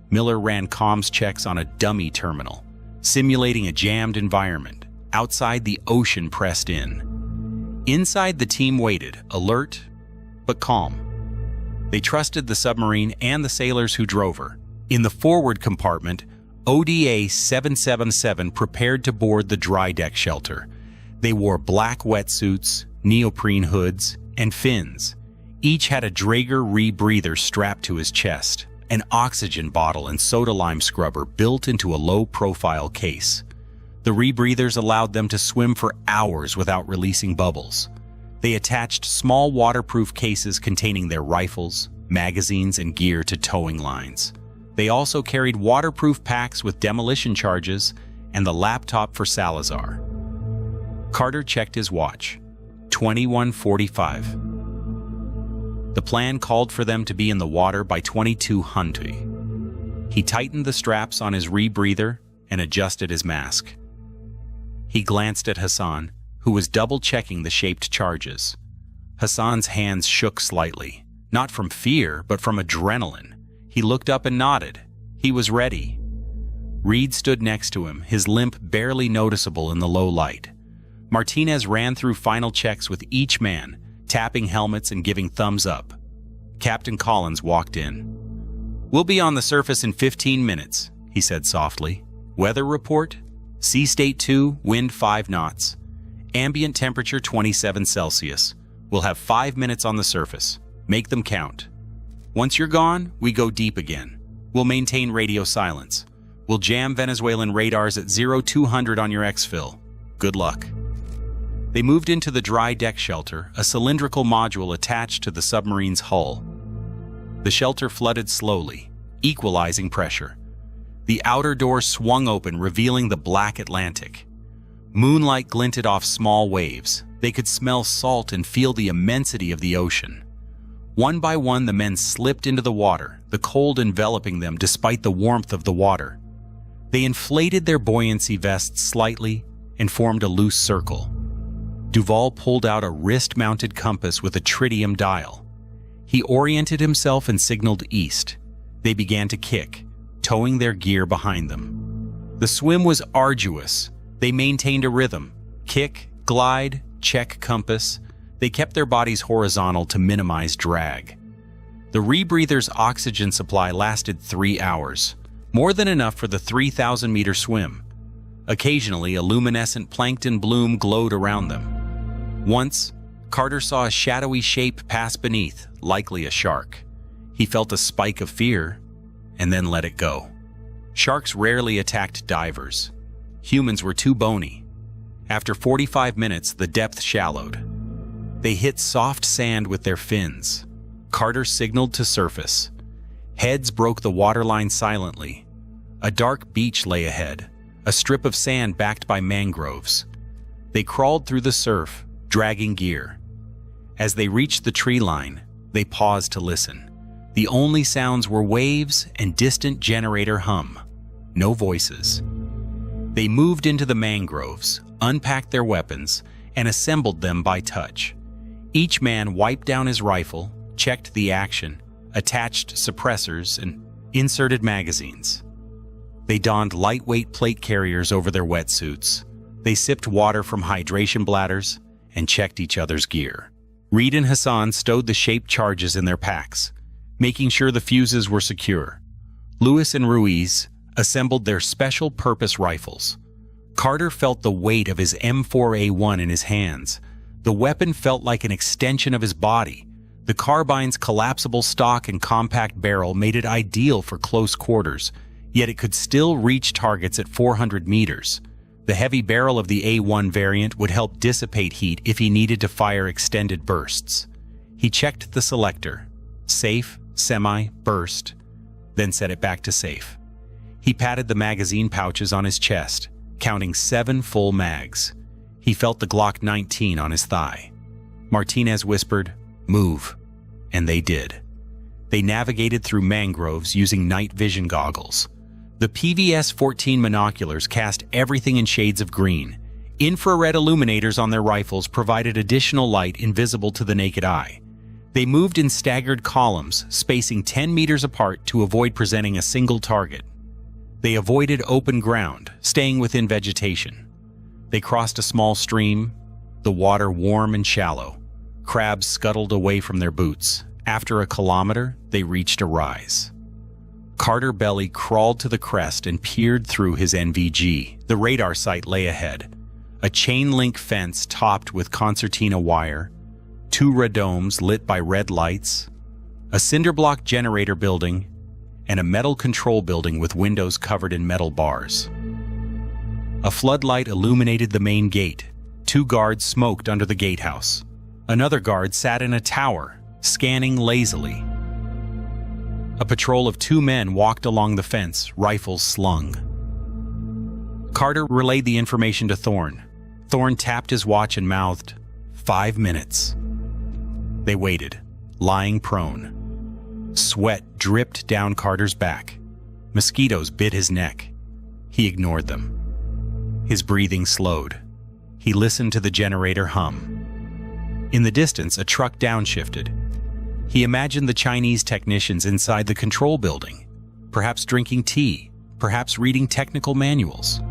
Miller ran comms checks on a dummy terminal, simulating a jammed environment. Outside, the ocean pressed in. Inside, the team waited, alert but calm. They trusted the submarine and the sailors who drove her. In the forward compartment, ODA 777 prepared to board the dry deck shelter. They wore black wetsuits, neoprene hoods, and fins. Each had a Draeger rebreather strapped to his chest, an oxygen bottle and soda lime scrubber built into a low-profile case. The rebreathers allowed them to swim for hours without releasing bubbles. They attached small waterproof cases containing their rifles, magazines, and gear to towing lines. They also carried waterproof packs with demolition charges and the laptop for Salazar. Carter checked his watch. 21:45. The plan called for them to be in the water by 2200. He tightened the straps on his rebreather and adjusted his mask. He glanced at Hassan, who was double-checking the shaped charges. Hassan's hands shook slightly, not from fear, but from adrenaline. He looked up and nodded. He was ready. Reed stood next to him, his limp barely noticeable in the low light. Martinez ran through final checks with each man, tapping helmets and giving thumbs up. Captain Collins walked in. "We'll be on the surface in 15 minutes, he said softly. "Weather report? Sea state 2, wind 5 knots. Ambient temperature 27 Celsius. We'll have 5 minutes on the surface. Make them count. Once you're gone, we go deep again. We'll maintain radio silence. We'll jam Venezuelan radars at 0200 on your exfil. Good luck." They moved into the dry deck shelter, a cylindrical module attached to the submarine's hull. The shelter flooded slowly, equalizing pressure. The outer door swung open, revealing the black Atlantic. Moonlight glinted off small waves. They could smell salt and feel the immensity of the ocean. One by one, the men slipped into the water, the cold enveloping them despite the warmth of the water. They inflated their buoyancy vests slightly and formed a loose circle. Duval pulled out a wrist-mounted compass with a tritium dial. He oriented himself and signaled east. They began to kick, towing their gear behind them. The swim was arduous. They maintained a rhythm. Kick, glide, check compass. They kept their bodies horizontal to minimize drag. The rebreather's oxygen supply lasted 3 hours, more than enough for the 3,000-meter swim. Occasionally, a luminescent plankton bloom glowed around them. Once, Carter saw a shadowy shape pass beneath, likely a shark. He felt a spike of fear, and then let it go. Sharks rarely attacked divers. Humans were too bony. After 45 minutes, the depth shallowed. They hit soft sand with their fins. Carter signaled to surface. Heads broke the waterline silently. A dark beach lay ahead, a strip of sand backed by mangroves. They crawled through the surf, dragging gear. As they reached the tree line, they paused to listen. The only sounds were waves and distant generator hum. No voices. They moved into the mangroves, unpacked their weapons, and assembled them by touch. Each man wiped down his rifle, checked the action, attached suppressors, and inserted magazines. They donned lightweight plate carriers over their wetsuits. They sipped water from hydration bladders and checked each other's gear. Reed and Hassan stowed the shaped charges in their packs, making sure the fuses were secure. Lewis and Ruiz assembled their special-purpose rifles. Carter felt the weight of his M4A1 in his hands. The weapon felt like an extension of his body. The carbine's collapsible stock and compact barrel made it ideal for close quarters, yet it could still reach targets at 400 meters. The heavy barrel of the A1 variant would help dissipate heat if he needed to fire extended bursts. He checked the selector. Safe, semi, burst, then set it back to safe. He patted the magazine pouches on his chest, counting 7 full mags. He felt the Glock 19 on his thigh. Martinez whispered, "Move," and they did. They navigated through mangroves using night vision goggles. The PVS-14 binoculars cast everything in shades of green. Infrared illuminators on their rifles provided additional light invisible to the naked eye. They moved in staggered columns, spacing 10 meters apart to avoid presenting a single target. They avoided open ground, staying within vegetation. They crossed a small stream, the water warm and shallow. Crabs scuttled away from their boots. After a kilometer, they reached a rise. Carter Belly crawled to the crest and peered through his NVG. The radar site lay ahead. A chain-link fence topped with concertina wire, 2 radomes lit by red lights, a cinder-block generator building, and a metal control building with windows covered in metal bars. A floodlight illuminated the main gate. 2 guards smoked under the gatehouse. Another guard sat in a tower, scanning lazily. A patrol of 2 men walked along the fence, rifles slung. Carter relayed the information to Thorne. Thorne tapped his watch and mouthed, 5 minutes. They waited, lying prone. Sweat dripped down Carter's back. Mosquitoes bit his neck. He ignored them. His breathing slowed. He listened to the generator hum. In the distance, a truck downshifted. He imagined the Chinese technicians inside the control building, perhaps drinking tea, perhaps reading technical manuals.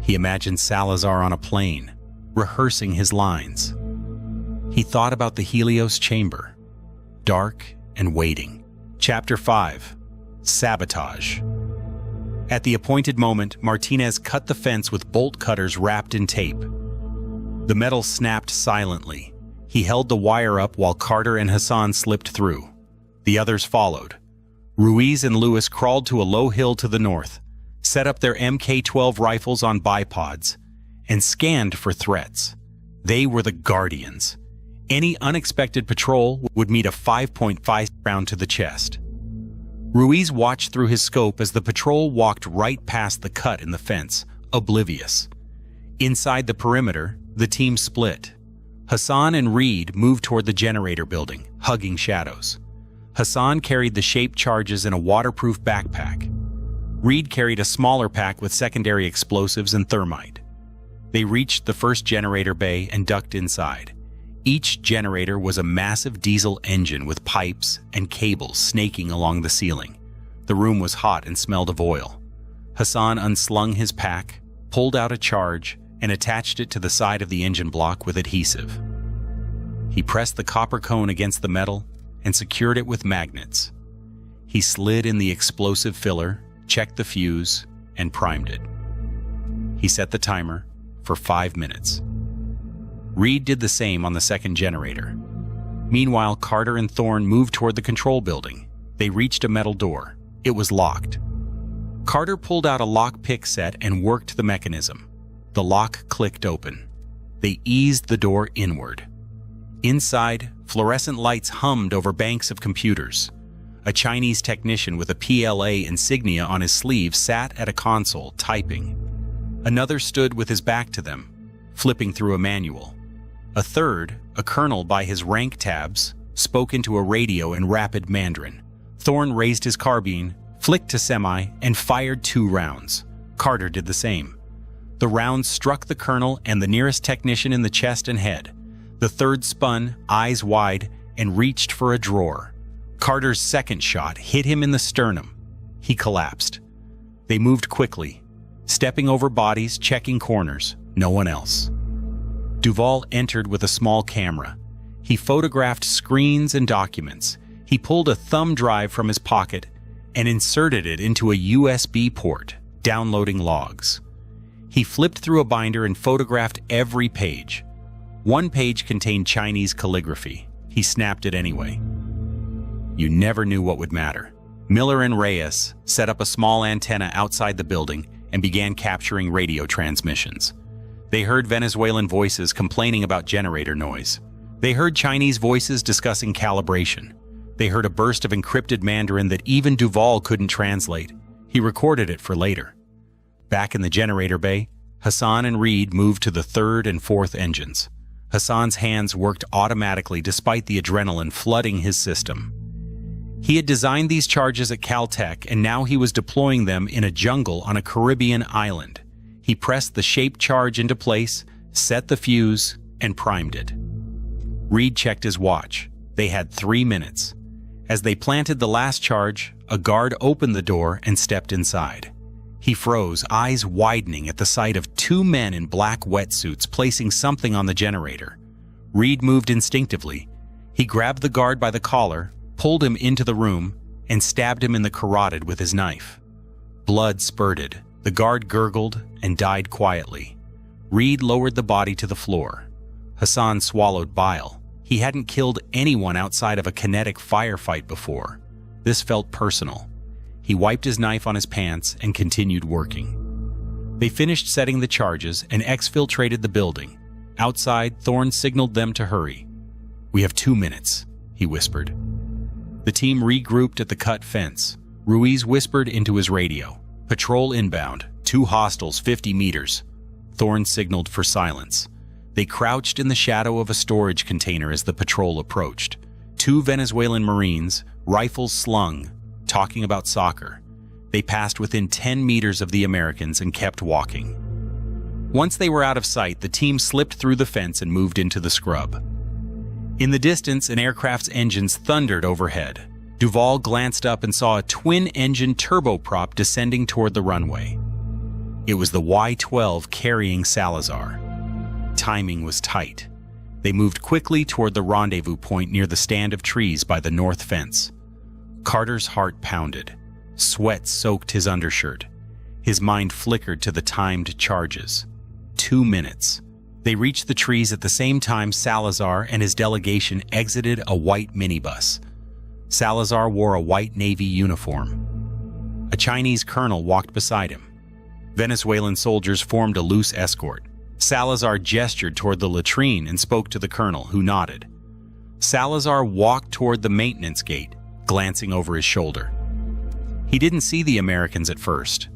He imagined Salazar on a plane, rehearsing his lines. He thought about the Helios chamber, dark and waiting. Chapter 5. Sabotage. At the appointed moment, Martinez cut the fence with bolt cutters wrapped in tape. The metal snapped silently. He held the wire up while Carter and Hassan slipped through. The others followed. Ruiz and Lewis crawled to a low hill to the north, set up their MK-12 rifles on bipods, and scanned for threats. They were the Guardians. Any unexpected patrol would meet a 5.5 round to the chest. Ruiz watched through his scope as the patrol walked right past the cut in the fence, oblivious. Inside the perimeter, the team split. Hassan and Reed moved toward the generator building, hugging shadows. Hassan carried the shaped charges in a waterproof backpack. Reed carried a smaller pack with secondary explosives and thermite. They reached the first generator bay and ducked inside. Each generator was a massive diesel engine with pipes and cables snaking along the ceiling. The room was hot and smelled of oil. Hassan unslung his pack, pulled out a charge, and attached it to the side of the engine block with adhesive. He pressed the copper cone against the metal and secured it with magnets. He slid in the explosive filler, checked the fuse, and primed it. He set the timer for 5 minutes. Reed did the same on the second generator. Meanwhile, Carter and Thorne moved toward the control building. They reached a metal door. It was locked. Carter pulled out a lockpick set and worked the mechanism. The lock clicked open. They eased the door inward. Inside, fluorescent lights hummed over banks of computers. A Chinese technician with a PLA insignia on his sleeve sat at a console, typing. Another stood with his back to them, flipping through a manual. A third, a colonel by his rank tabs, spoke into a radio in rapid Mandarin. Thorne raised his carbine, flicked to semi, and fired 2 rounds. Carter did the same. The rounds struck the colonel and the nearest technician in the chest and head. The third spun, eyes wide, and reached for a drawer. Carter's second shot hit him in the sternum. He collapsed. They moved quickly, stepping over bodies, checking corners. No one else. Duval entered with a small camera. He photographed screens and documents. He pulled a thumb drive from his pocket and inserted it into a USB port, downloading logs. He flipped through a binder and photographed every page. One page contained Chinese calligraphy. He snapped it anyway. You never knew what would matter. Miller and Reyes set up a small antenna outside the building and began capturing radio transmissions. They heard Venezuelan voices complaining about generator noise. They heard Chinese voices discussing calibration. They heard a burst of encrypted Mandarin that even Duval couldn't translate. He recorded it for later. Back in the generator bay, Hassan and Reed moved to the 3rd and 4th engines. Hassan's hands worked automatically despite the adrenaline flooding his system. He had designed these charges at Caltech, and now he was deploying them in a jungle on a Caribbean island. He pressed the shaped charge into place, set the fuse, and primed it. Reed checked his watch. They had 3 minutes. As they planted the last charge, a guard opened the door and stepped inside. He froze, eyes widening at the sight of 2 men in black wetsuits placing something on the generator. Reed moved instinctively. He grabbed the guard by the collar, pulled him into the room, and stabbed him in the carotid with his knife. Blood spurted. The guard gurgled and died quietly. Reed lowered the body to the floor. Hassan swallowed bile. He hadn't killed anyone outside of a kinetic firefight before. This felt personal. He wiped his knife on his pants and continued working. They finished setting the charges and exfiltrated the building. Outside, Thorne signaled them to hurry. "We have 2 minutes," he whispered. The team regrouped at the cut fence. Ruiz whispered into his radio. "Patrol inbound. 2 hostiles 50 meters." Thorne signaled for silence. They crouched in the shadow of a storage container as the patrol approached. 2 Venezuelan Marines, rifles slung, talking about soccer. They passed within 10 meters of the Americans and kept walking. Once they were out of sight, the team slipped through the fence and moved into the scrub. In the distance, an aircraft's engines thundered overhead. Duval glanced up and saw a twin-engine turboprop descending toward the runway. It was the Y-12 carrying Salazar. Timing was tight. They moved quickly toward the rendezvous point near the stand of trees by the north fence. Carter's heart pounded. Sweat soaked his undershirt. His mind flickered to the timed charges. 2 minutes. They reached the trees at the same time Salazar and his delegation exited a white minibus. Salazar wore a white Navy uniform. A Chinese colonel walked beside him. Venezuelan soldiers formed a loose escort. Salazar gestured toward the latrine and spoke to the colonel, who nodded. Salazar walked toward the maintenance gate, glancing over his shoulder. He didn't see the Americans at first.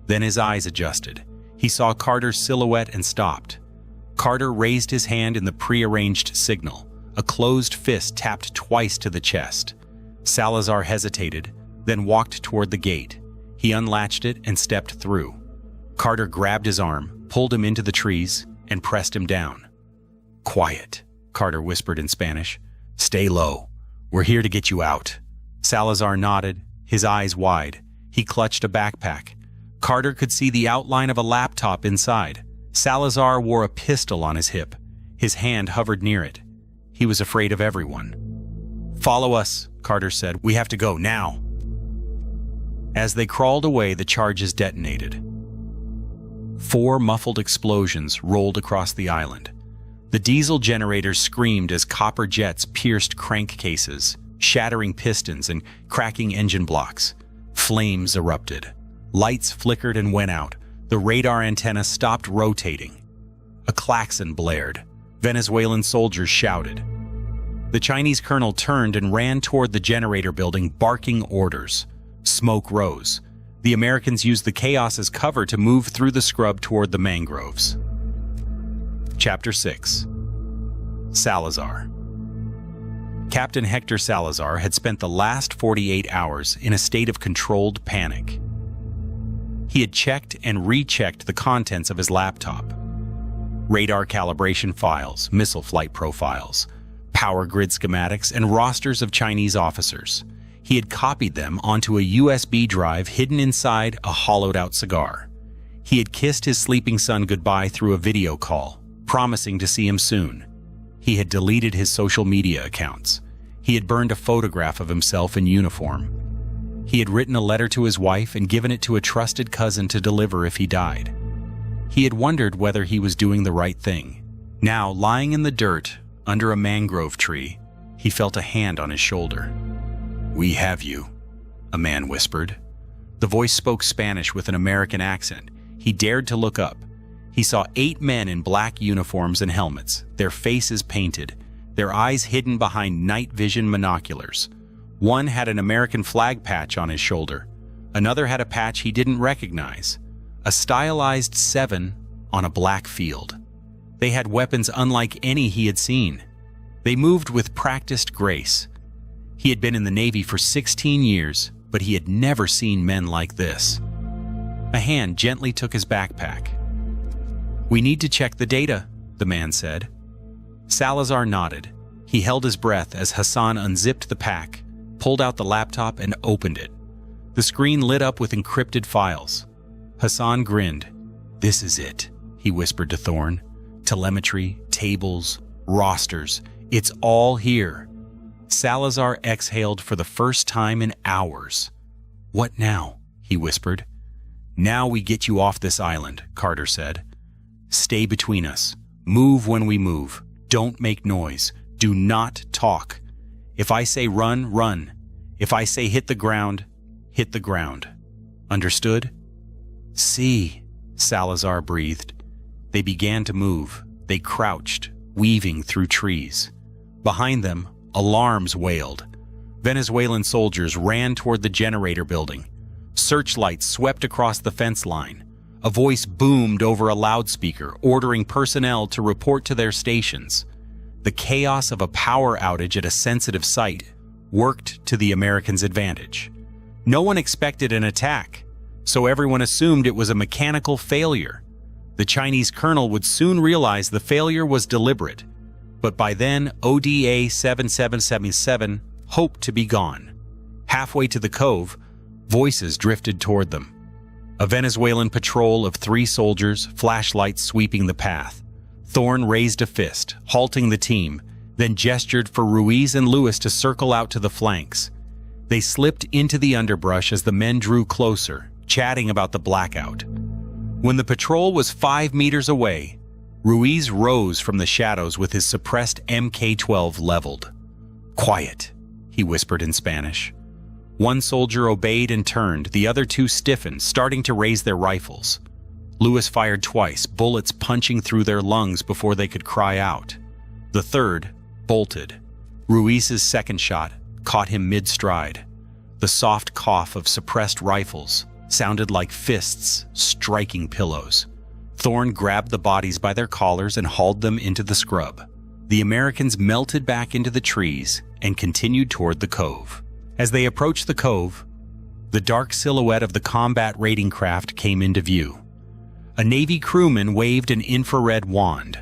Then his eyes adjusted. He saw Carter's silhouette and stopped. Carter raised his hand in the prearranged signal. A closed fist tapped twice to the chest. Salazar hesitated, then walked toward the gate. He unlatched it and stepped through. Carter grabbed his arm, pulled him into the trees, and pressed him down. "Quiet," Carter whispered in Spanish. "Stay low. We're here to get you out." Salazar nodded, his eyes wide. He clutched a backpack. Carter could see the outline of a laptop inside. Salazar wore a pistol on his hip. His hand hovered near it. He was afraid of everyone. "Follow us," Carter said. "We have to go now." As they crawled away, the charges detonated. 4 muffled explosions rolled across the island. The diesel generators screamed as copper jets pierced crankcases, shattering pistons and cracking engine blocks. Flames erupted. Lights flickered and went out. The radar antenna stopped rotating. A klaxon blared. Venezuelan soldiers shouted. The Chinese colonel turned and ran toward the generator building, barking orders. Smoke rose. The Americans used the chaos as cover to move through the scrub toward the mangroves. Chapter 6. Salazar. Captain Hector Salazar had spent the last 48 hours in a state of controlled panic. He had checked and rechecked the contents of his laptop. Radar calibration files, missile flight profiles, power grid schematics, and rosters of Chinese officers. He had copied them onto a USB drive hidden inside a hollowed-out cigar. He had kissed his sleeping son goodbye through a video call, promising to see him soon. He had deleted his social media accounts. He had burned a photograph of himself in uniform. He had written a letter to his wife and given it to a trusted cousin to deliver if he died. He had wondered whether he was doing the right thing. Now, lying in the dirt, under a mangrove tree, he felt a hand on his shoulder. "We have you," a man whispered. The voice spoke Spanish with an American accent. He dared to look up. He saw 8 men in black uniforms and helmets, their faces painted, their eyes hidden behind night vision monoculars. One had an American flag patch on his shoulder. Another had a patch he didn't recognize, a stylized 7 on a black field. They had weapons unlike any he had seen. They moved with practiced grace. He had been in the Navy for 16 years, but he had never seen men like this. A hand gently took his backpack. "We need to check the data," the man said. Salazar nodded. He held his breath as Hassan unzipped the pack, pulled out the laptop, and opened it. The screen lit up with encrypted files. Hassan grinned. "This is it," he whispered to Thorne. "Telemetry, tables, rosters, it's all here." Salazar exhaled for the first time in hours. "What now?" he whispered. "Now we get you off this island," Carter said. "Stay between us. Move when we move. Don't make noise. Do not talk. If I say run, run. If I say hit the ground, hit the ground. Understood?" "See," Salazar breathed. They began to move. They crouched, weaving through trees. Behind them, alarms wailed. Venezuelan soldiers ran toward the generator building. Searchlights swept across the fence line. A voice boomed over a loudspeaker, ordering personnel to report to their stations. The chaos of a power outage at a sensitive site worked to the Americans' advantage. No one expected an attack, so everyone assumed it was a mechanical failure. The Chinese colonel would soon realize the failure was deliberate, but by then ODA 7777 hoped to be gone. Halfway to the cove, voices drifted toward them. A Venezuelan patrol of 3 soldiers, flashlights sweeping the path. Thorne raised a fist, halting the team, then gestured for Ruiz and Lewis to circle out to the flanks. They slipped into the underbrush as the men drew closer, chatting about the blackout. When the patrol was 5 meters away, Ruiz rose from the shadows with his suppressed MK-12 leveled. "Quiet," he whispered in Spanish. One soldier obeyed and turned, the other 2 stiffened, starting to raise their rifles. Lewis fired twice, bullets punching through their lungs before they could cry out. The third bolted. Ruiz's second shot caught him mid-stride. The soft cough of suppressed rifles sounded like fists striking pillows. Thorne grabbed the bodies by their collars and hauled them into the scrub. The Americans melted back into the trees and continued toward the cove. As they approached the cove, the dark silhouette of the combat raiding craft came into view. A Navy crewman waved an infrared wand.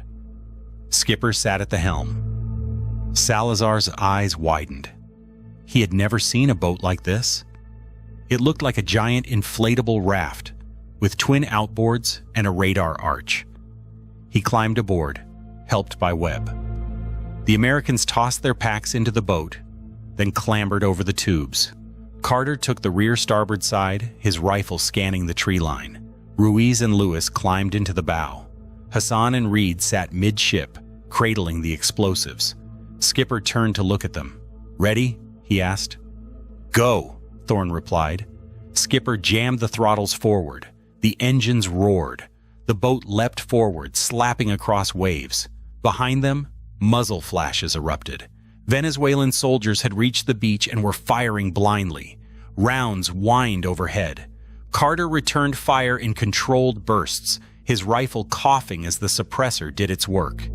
Skipper sat at the helm. Salazar's eyes widened. He had never seen a boat like this. It looked like a giant inflatable raft, with twin outboards and a radar arch. He climbed aboard, helped by Webb. The Americans tossed their packs into the boat, then clambered over the tubes. Carter took the rear starboard side, his rifle scanning the tree line. Ruiz and Lewis climbed into the bow. Hassan and Reed sat midship, cradling the explosives. Skipper turned to look at them. "Ready?" he asked. "Go," Thorne replied. Skipper jammed the throttles forward. The engines roared. The boat leapt forward, slapping across waves. Behind them, muzzle flashes erupted. Venezuelan soldiers had reached the beach and were firing blindly. Rounds whined overhead. Carter returned fire in controlled bursts, his rifle coughing as the suppressor did its work.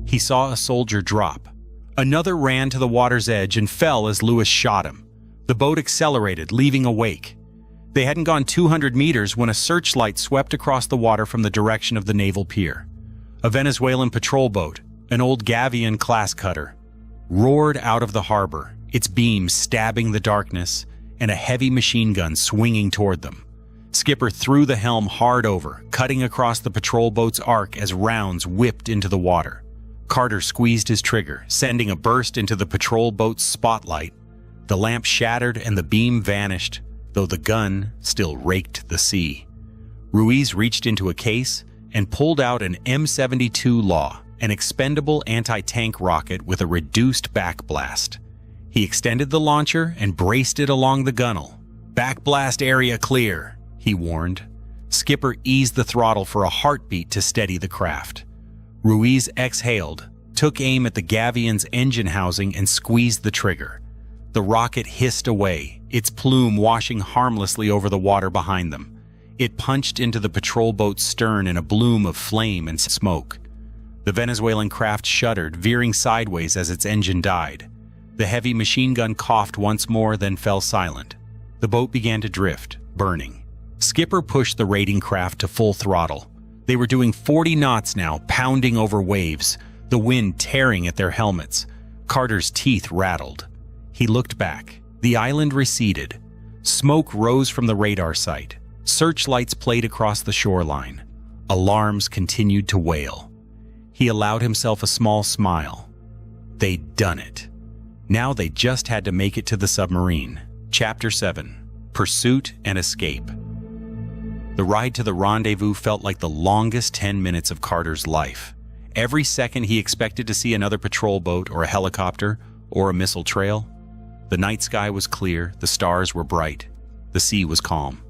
He saw a soldier drop. Another ran to the water's edge and fell as Lewis shot him. The boat accelerated, leaving a wake. They hadn't gone 200 meters when a searchlight swept across the water from the direction of the naval pier. A Venezuelan patrol boat, an old Gavion-class cutter, roared out of the harbor, its beams stabbing the darkness, and a heavy machine gun swinging toward them. Skipper threw the helm hard over, cutting across the patrol boat's arc as rounds whipped into the water. Carter squeezed his trigger, sending a burst into the patrol boat's spotlight. The lamp shattered and the beam vanished, though the gun still raked the sea. Ruiz reached into a case and pulled out an M72 Law, an expendable anti-tank rocket with a reduced backblast. He extended the launcher and braced it along the gunnel. "Backblast area clear," he warned. Skipper eased the throttle for a heartbeat to steady the craft. Ruiz exhaled, took aim at the Gavion's engine housing and squeezed the trigger. The rocket hissed away, its plume washing harmlessly over the water behind them. It punched into the patrol boat's stern in a bloom of flame and smoke. The Venezuelan craft shuddered, veering sideways as its engine died. The heavy machine gun coughed once more, then fell silent. The boat began to drift, burning. Skipper pushed the raiding craft to full throttle. They were doing 40 knots now, pounding over waves, the wind tearing at their helmets. Carter's teeth rattled. He looked back. The island receded. Smoke rose from the radar site. Searchlights played across the shoreline. Alarms continued to wail. He allowed himself a small smile. They'd done it. Now they just had to make it to the submarine. Chapter 7. Pursuit and Escape. The ride to the rendezvous felt like the longest 10 minutes of Carter's life. Every second he expected to see another patrol boat or a helicopter or a missile trail. The night sky was clear, the stars were bright, the sea was calm.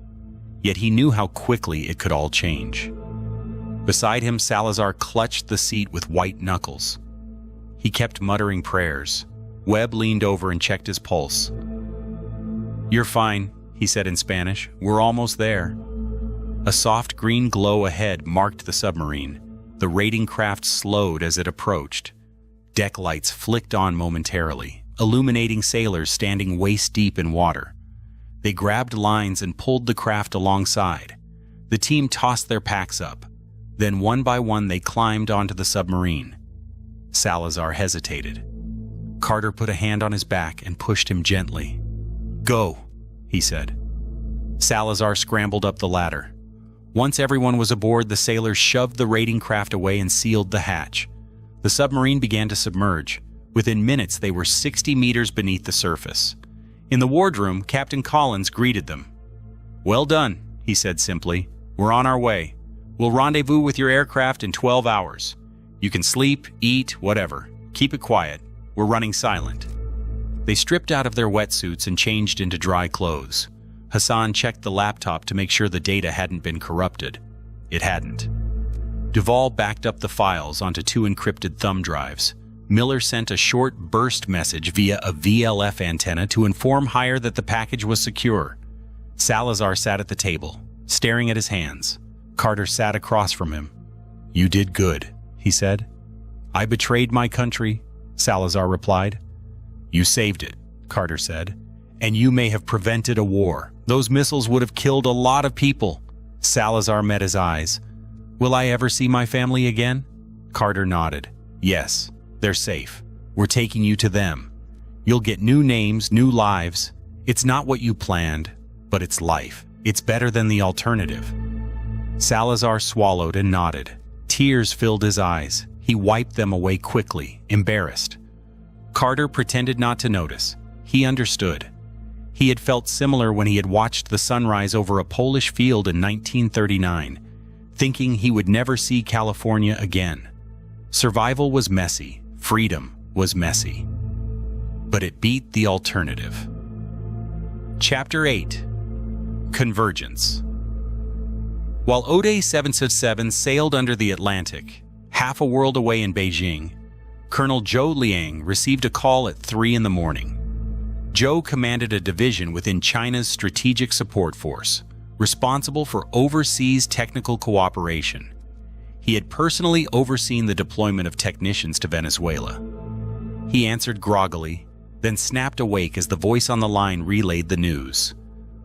Yet he knew how quickly it could all change. Beside him, Salazar clutched the seat with white knuckles. He kept muttering prayers. Webb leaned over and checked his pulse. "You're fine," he said in Spanish. "We're almost there." A soft green glow ahead marked the submarine. The raiding craft slowed as it approached. Deck lights flicked on momentarily, illuminating sailors standing waist-deep in water. They grabbed lines and pulled the craft alongside. The team tossed their packs up. Then one by one they climbed onto the submarine. Salazar hesitated. Carter put a hand on his back and pushed him gently. "Go," he said. Salazar scrambled up the ladder. Once everyone was aboard, the sailors shoved the raiding craft away and sealed the hatch. The submarine began to submerge. Within minutes, they were 60 meters beneath the surface. In the wardroom, Captain Collins greeted them. "Well done," he said simply. "We're on our way. We'll rendezvous with your aircraft in 12 hours. You can sleep, eat, whatever. Keep it quiet. We're running silent." They stripped out of their wetsuits and changed into dry clothes. Hassan checked the laptop to make sure the data hadn't been corrupted. It hadn't. Duvall backed up the files onto 2 encrypted thumb drives. Miller sent a short burst message via a VLF antenna to inform Hire that the package was secure. Salazar sat at the table, staring at his hands. Carter sat across from him. "You did good," he said. "I betrayed my country," Salazar replied. "You saved it," Carter said. "And you may have prevented a war. Those missiles would have killed a lot of people." Salazar met his eyes. "Will I ever see my family again?" Carter nodded. "Yes, they're safe. We're taking you to them. You'll get new names, new lives. It's not what you planned, but it's life. It's better than the alternative." Salazar swallowed and nodded. Tears filled his eyes. He wiped them away quickly, embarrassed. Carter pretended not to notice. He understood. He had felt similar when he had watched the sunrise over a Polish field in 1939, thinking he would never see California again. Survival was messy. Freedom was messy. But it beat the alternative. Chapter 8. Convergence. While Ode 767 sailed under the Atlantic, half a world away in Beijing, Colonel Zhou Liang received a call at 3 in the morning. Zhou commanded a division within China's Strategic Support Force, responsible for overseas technical cooperation. He had personally overseen the deployment of technicians to Venezuela. He answered groggily, then snapped awake as the voice on the line relayed the news.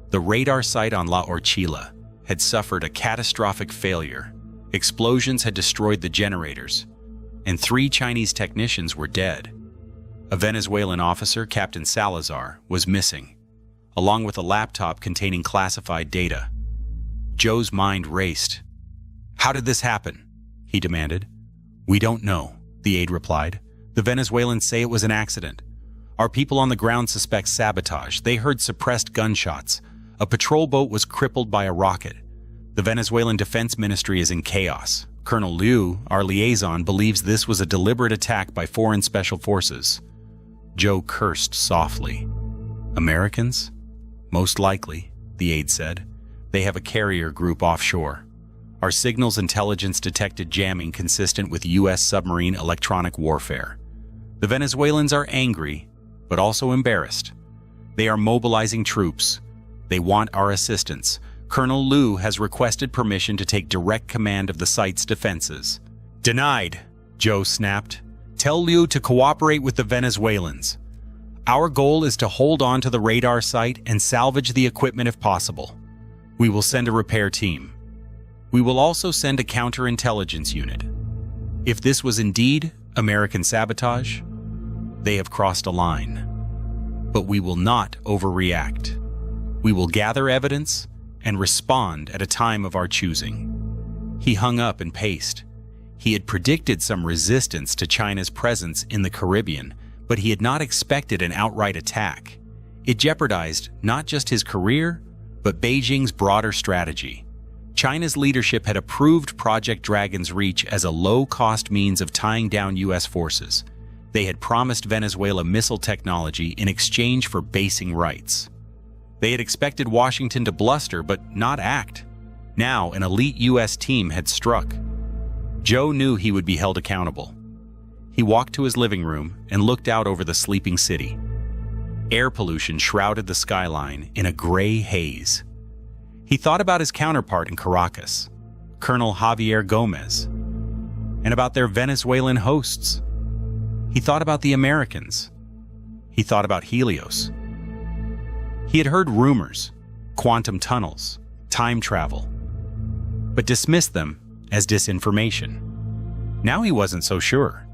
The radar site on La Orchila had suffered a catastrophic failure. Explosions had destroyed the generators, and 3 Chinese technicians were dead. A Venezuelan officer, Captain Salazar, was missing, along with a laptop containing classified data. Joe's mind raced. "How did this happen?" he demanded. "We don't know," the aide replied. "The Venezuelans say it was an accident. Our people on the ground suspect sabotage. They heard suppressed gunshots. A patrol boat was crippled by a rocket. The Venezuelan Defense Ministry is in chaos. Colonel Liu, our liaison, believes this was a deliberate attack by foreign special forces." Joe cursed softly. "Americans? Most likely," the aide said. "They have a carrier group offshore. Our signals intelligence detected jamming consistent with U.S. submarine electronic warfare. The Venezuelans are angry, but also embarrassed. They are mobilizing troops. They want our assistance. Colonel Liu has requested permission to take direct command of the site's defenses." "Denied," Joe snapped. "Tell Liu to cooperate with the Venezuelans. Our goal is to hold on to the radar site and salvage the equipment if possible. We will send a repair team. We will also send a counterintelligence unit. If this was indeed American sabotage, they have crossed a line. But we will not overreact. We will gather evidence and respond at a time of our choosing." He hung up and paced. He had predicted some resistance to China's presence in the Caribbean, but he had not expected an outright attack. It jeopardized not just his career, but Beijing's broader strategy. China's leadership had approved Project Dragon's Reach as a low-cost means of tying down U.S. forces. They had promised Venezuela missile technology in exchange for basing rights. They had expected Washington to bluster but not act. Now an elite U.S. team had struck. Joe knew he would be held accountable. He walked to his living room and looked out over the sleeping city. Air pollution shrouded the skyline in a gray haze. He thought about his counterpart in Caracas, Colonel Javier Gomez, and about their Venezuelan hosts. He thought about the Americans. He thought about Helios. He had heard rumors, quantum tunnels, time travel, but dismissed them as disinformation. Now he wasn't so sure.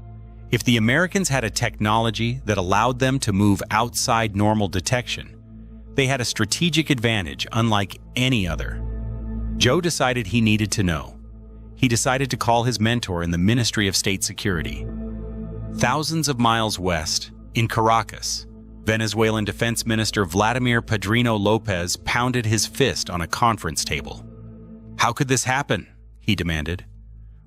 If the Americans had a technology that allowed them to move outside normal detection, they had a strategic advantage unlike any other. Joe decided he needed to know. He decided to call his mentor in the Ministry of State Security. Thousands of miles west, in Caracas, Venezuelan Defense Minister Vladimir Padrino Lopez pounded his fist on a conference table. "How could this happen?" he demanded.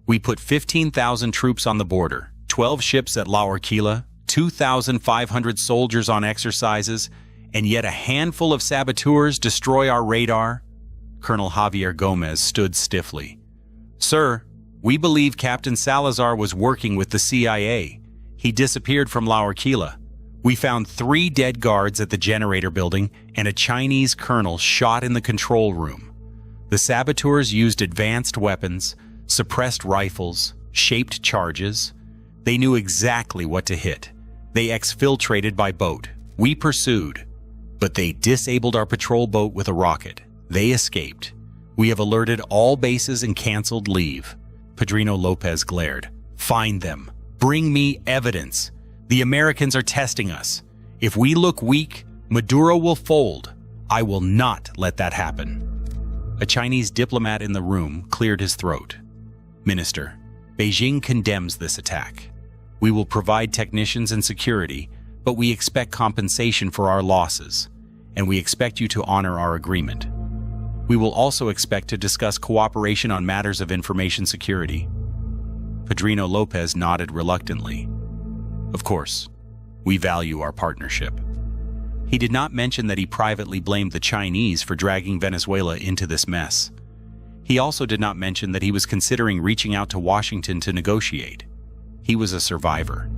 "We put 15,000 troops on the border, 12 ships at La Orquila, 2,500 soldiers on exercises, and yet a handful of saboteurs destroy our radar?" Colonel Javier Gomez stood stiffly. "Sir, we believe Captain Salazar was working with the CIA. He disappeared from La Orquila. We found 3 dead guards at the generator building and a Chinese colonel shot in the control room. The saboteurs used advanced weapons, suppressed rifles, shaped charges. They knew exactly what to hit. They exfiltrated by boat. We pursued, but they disabled our patrol boat with a rocket. They escaped. We have alerted all bases and canceled leave." Padrino Lopez glared. "Find them. Bring me evidence. The Americans are testing us. If we look weak, Maduro will fold. I will not let that happen." A Chinese diplomat in the room cleared his throat. "Minister, Beijing condemns this attack. We will provide technicians and security, but we expect compensation for our losses, and we expect you to honor our agreement. We will also expect to discuss cooperation on matters of information security." Padrino Lopez nodded reluctantly. "Of course, we value our partnership." He did not mention that he privately blamed the Chinese for dragging Venezuela into this mess. He also did not mention that he was considering reaching out to Washington to negotiate. He was a survivor.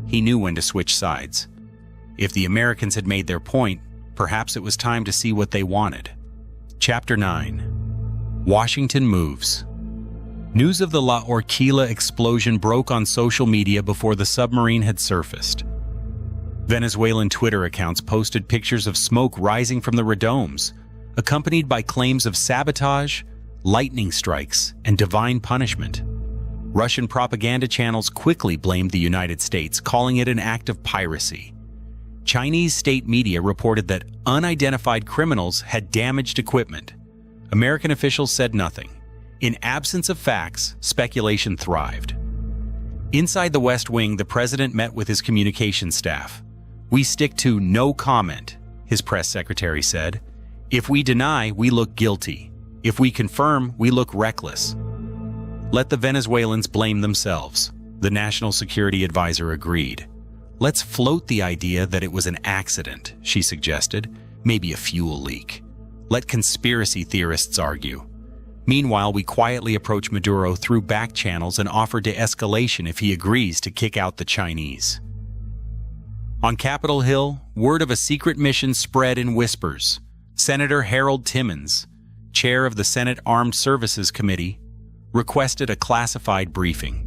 He knew when to switch sides. If the Americans had made their point, perhaps it was time to see what they wanted. Chapter 9. Washington moves. News of the La Orquila explosion broke on social media before the submarine had surfaced. Venezuelan Twitter accounts posted pictures of smoke rising from the redomes, accompanied by claims of sabotage, lightning strikes, and divine punishment. Russian propaganda channels quickly blamed the United States, calling it an act of piracy. Chinese state media reported that unidentified criminals had damaged equipment. American officials said nothing. In absence of facts, speculation thrived. Inside the West Wing, the president met with his communications staff. "We stick to no comment," his press secretary said. "If we deny, we look guilty. If we confirm, we look reckless." "Let the Venezuelans blame themselves," the national security advisor agreed. "Let's float the idea that it was an accident," she suggested, "maybe a fuel leak. Let conspiracy theorists argue." Meanwhile, we quietly approach Maduro through back channels and offer de-escalation if he agrees to kick out the Chinese. On Capitol Hill, word of a secret mission spread in whispers. Senator Harold Timmons, chair of the Senate Armed Services Committee, requested a classified briefing.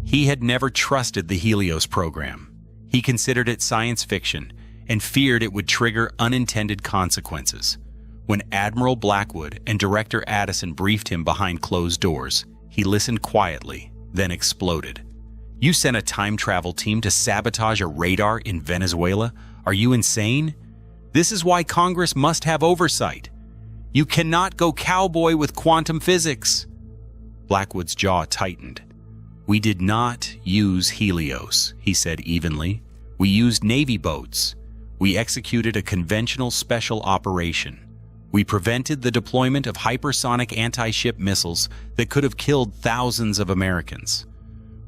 He had never trusted the Helios program. He considered it science fiction and feared it would trigger unintended consequences. When Admiral Blackwood and Director Addison briefed him behind closed doors, he listened quietly, then exploded. "You sent a time travel team to sabotage a radar in Venezuela? Are you insane? This is why Congress must have oversight. You cannot go cowboy with quantum physics." Blackwood's jaw tightened. "We did not use Helios," he said evenly. "We used Navy boats. We executed a conventional special operation. We prevented the deployment of hypersonic anti-ship missiles that could have killed thousands of Americans.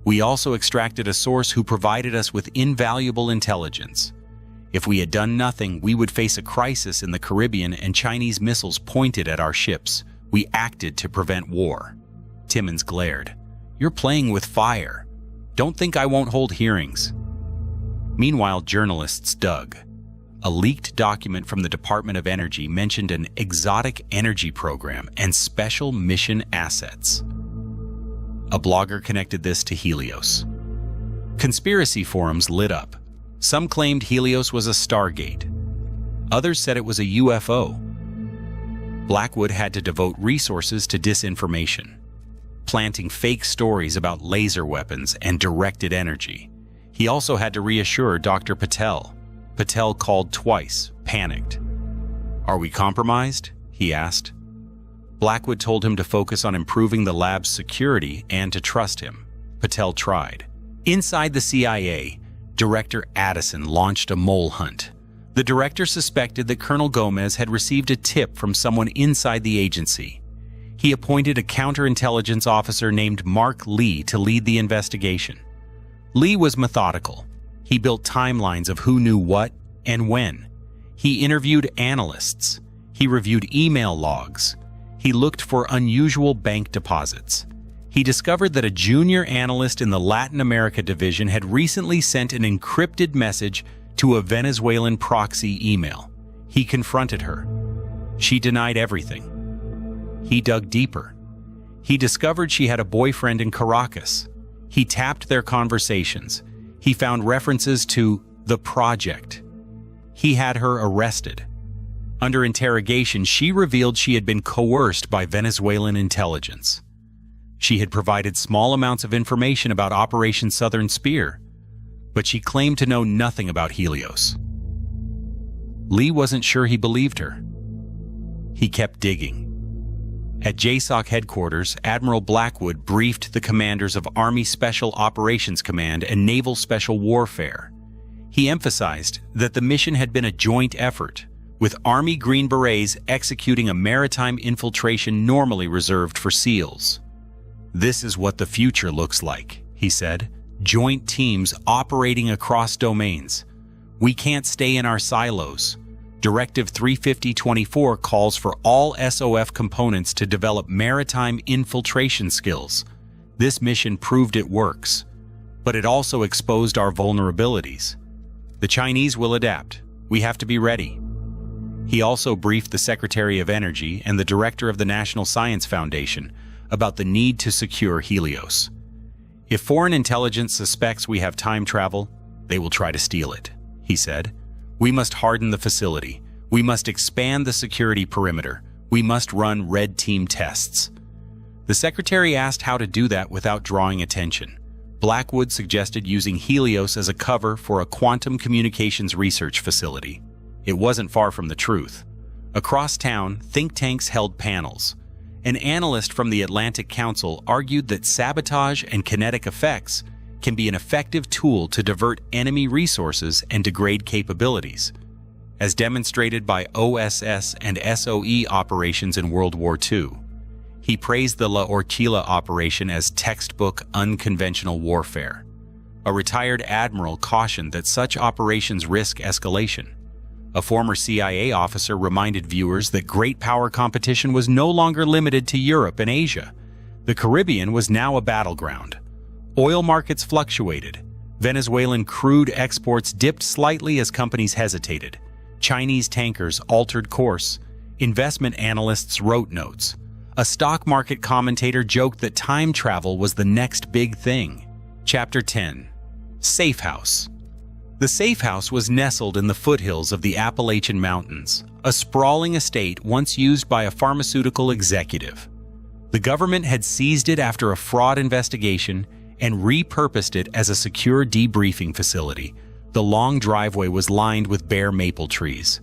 We also extracted a source who provided us with invaluable intelligence. If we had done nothing, we would face a crisis in the Caribbean and Chinese missiles pointed at our ships. We acted to prevent war." Timmons glared. "You're playing with fire. Don't think I won't hold hearings." Meanwhile, journalists dug. A leaked document from the Department of Energy mentioned an exotic energy program and special mission assets. A blogger connected this to Helios. Conspiracy forums lit up. Some claimed Helios was a Stargate. Others said it was a UFO. Blackwood had to devote resources to disinformation, planting fake stories about laser weapons and directed energy. He also had to reassure Dr. Patel. Patel called twice, panicked. "Are we compromised?" he asked. Blackwood told him to focus on improving the lab's security and to trust him. Patel tried. Inside the CIA, Director Addison launched a mole hunt. The director suspected that Colonel Gomez had received a tip from someone inside the agency. He appointed a counterintelligence officer named Mark Lee to lead the investigation. Lee was methodical. He built timelines of who knew what and when. He interviewed analysts. He reviewed email logs. He looked for unusual bank deposits. He discovered that a junior analyst in the Latin America division had recently sent an encrypted message to a Venezuelan proxy email. He confronted her. She denied everything. He dug deeper. He discovered she had a boyfriend in Caracas. He tapped their conversations. He found references to the project. He had her arrested. Under interrogation, she revealed she had been coerced by Venezuelan intelligence. She had provided small amounts of information about Operation Southern Spear, but she claimed to know nothing about Helios. Lee wasn't sure he believed her. He kept digging. At JSOC headquarters, Admiral Blackwood briefed the commanders of Army Special Operations Command and Naval Special Warfare. He emphasized that the mission had been a joint effort, with Army Green Berets executing a maritime infiltration normally reserved for SEALs. "This is what the future looks like," he said. "Joint teams operating across domains. We can't stay in our silos. Directive 35024 calls for all SOF components to develop maritime infiltration skills. This mission proved it works, but it also exposed our vulnerabilities. The Chinese will adapt. We have to be ready." He also briefed the Secretary of Energy and the Director of the National Science Foundation about the need to secure Helios. "If foreign intelligence suspects we have time travel, they will try to steal it, he said. We must harden the facility. We must expand the security perimeter. We must run red team tests. The secretary asked how to do that without drawing attention. Blackwood suggested using Helios as a cover for a quantum communications research facility. It wasn't far from the truth. Across town, think tanks held panels. An analyst from the Atlantic Council argued that sabotage and kinetic effects can be an effective tool to divert enemy resources and degrade capabilities, as demonstrated by OSS and SOE operations in World War II. He praised the La Orquilla operation as textbook unconventional warfare. A retired admiral cautioned that such operations risk escalation. A former CIA officer reminded viewers that great power competition was no longer limited to Europe and Asia. The Caribbean was now a battleground. Oil markets fluctuated. Venezuelan crude exports dipped slightly as companies hesitated. Chinese tankers altered course. Investment analysts wrote notes. A stock market commentator joked that time travel was the next big thing. Chapter 10. Safe House. The safe house was nestled in the foothills of the Appalachian Mountains, a sprawling estate once used by a pharmaceutical executive. The government had seized it after a fraud investigation and repurposed it as a secure debriefing facility. The long driveway was lined with bare maple trees.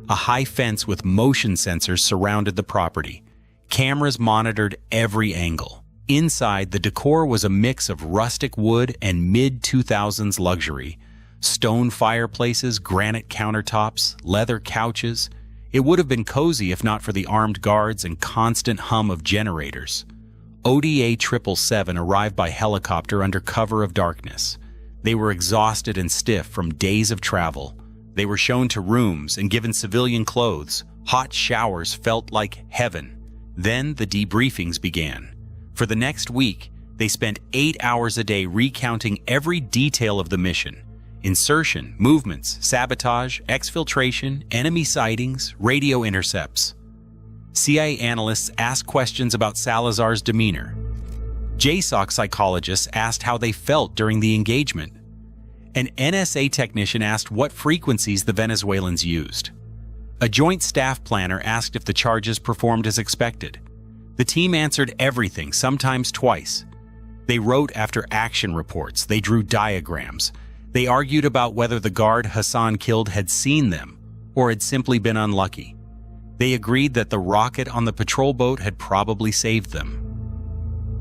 A high fence with motion sensors surrounded the property. Cameras monitored every angle. Inside, the decor was a mix of rustic wood and mid-2000s luxury. Stone fireplaces, granite countertops, leather couches. It would have been cozy if not for the armed guards and constant hum of generators. ODA 777 arrived by helicopter under cover of darkness. They were exhausted and stiff from days of travel. They were shown to rooms and given civilian clothes. Hot showers felt like heaven. Then the debriefings began. For the next week, they spent 8 hours a day recounting every detail of the mission. Insertion, movements, sabotage, exfiltration, enemy sightings, radio intercepts. CIA analysts asked questions about Salazar's demeanor. JSOC psychologists asked how they felt during the engagement. An NSA technician asked what frequencies the Venezuelans used. A joint staff planner asked if the charges performed as expected. The team answered everything, sometimes twice. They wrote after action reports. They drew diagrams. They argued about whether the guard Hassan killed had seen them or had simply been unlucky. They agreed that the rocket on the patrol boat had probably saved them.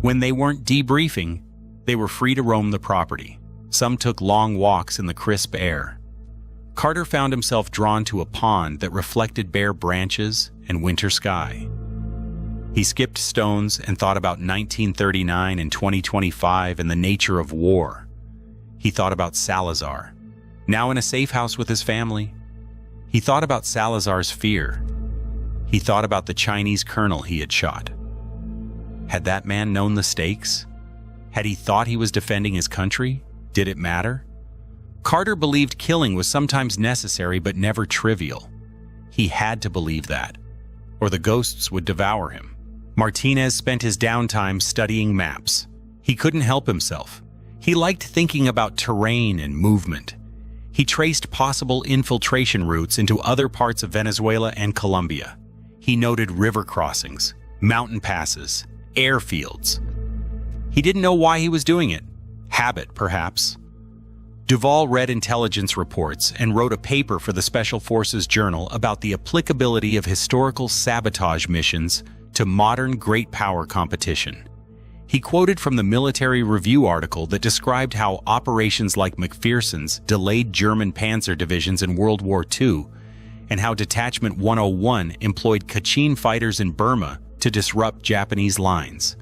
When they weren't debriefing, they were free to roam the property. Some took long walks in the crisp air. Carter found himself drawn to a pond that reflected bare branches and winter sky. He skipped stones and thought about 1939 and 2025 and the nature of war. He thought about Salazar, now in a safe house with his family. He thought about Salazar's fear. He thought about the Chinese colonel he had shot. Had that man known the stakes? Had he thought he was defending his country? Did it matter? Carter believed killing was sometimes necessary but never trivial. He had to believe that, or the ghosts would devour him. Martinez spent his downtime studying maps. He couldn't help himself. He liked thinking about terrain and movement. He traced possible infiltration routes into other parts of Venezuela and Colombia. He noted river crossings, mountain passes, airfields. He didn't know why he was doing it. Habit, perhaps. Duvall read intelligence reports and wrote a paper for the Special Forces Journal about the applicability of historical sabotage missions to modern great power competition. He quoted from the Military Review article that described how operations like McPherson's delayed German panzer divisions in World War II, and how Detachment 101 employed Kachin fighters in Burma to disrupt Japanese lines.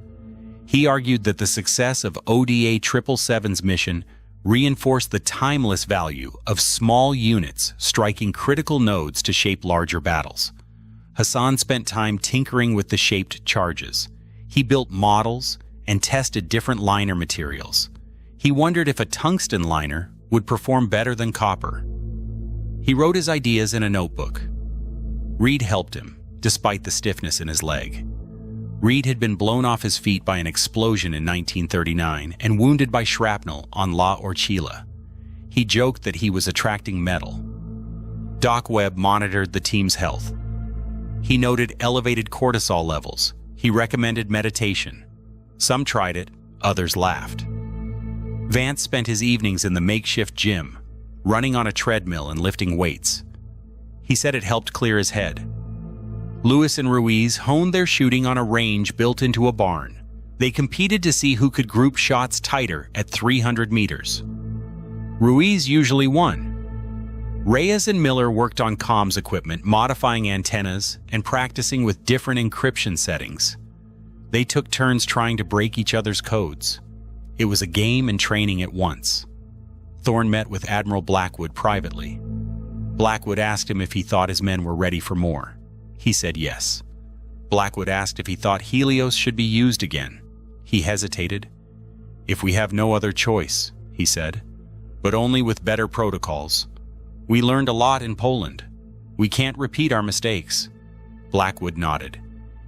He argued that the success of ODA 777's mission reinforced the timeless value of small units striking critical nodes to shape larger battles. Hassan spent time tinkering with the shaped charges. He built models and tested different liner materials. He wondered if a tungsten liner would perform better than copper. He wrote his ideas in a notebook. Reed helped him, despite the stiffness in his leg. Reed had been blown off his feet by an explosion in 1939 and wounded by shrapnel on La Orquilla. He joked that he was attracting metal. Doc Webb monitored the team's health. He noted elevated cortisol levels. He recommended meditation. Some tried it, others laughed. Vance spent his evenings in the makeshift gym, running on a treadmill and lifting weights. He said it helped clear his head. Lewis and Ruiz honed their shooting on a range built into a barn. They competed to see who could group shots tighter at 300 meters. Ruiz usually won. Reyes and Miller worked on comms equipment, modifying antennas and practicing with different encryption settings. They took turns trying to break each other's codes. It was a game and training at once. Thorne met with Admiral Blackwood privately. Blackwood asked him if he thought his men were ready for more. He said yes. Blackwood asked if he thought Helios should be used again. He hesitated. "If we have no other choice," he said, "but only with better protocols. We learned a lot in Poland. We can't repeat our mistakes." Blackwood nodded.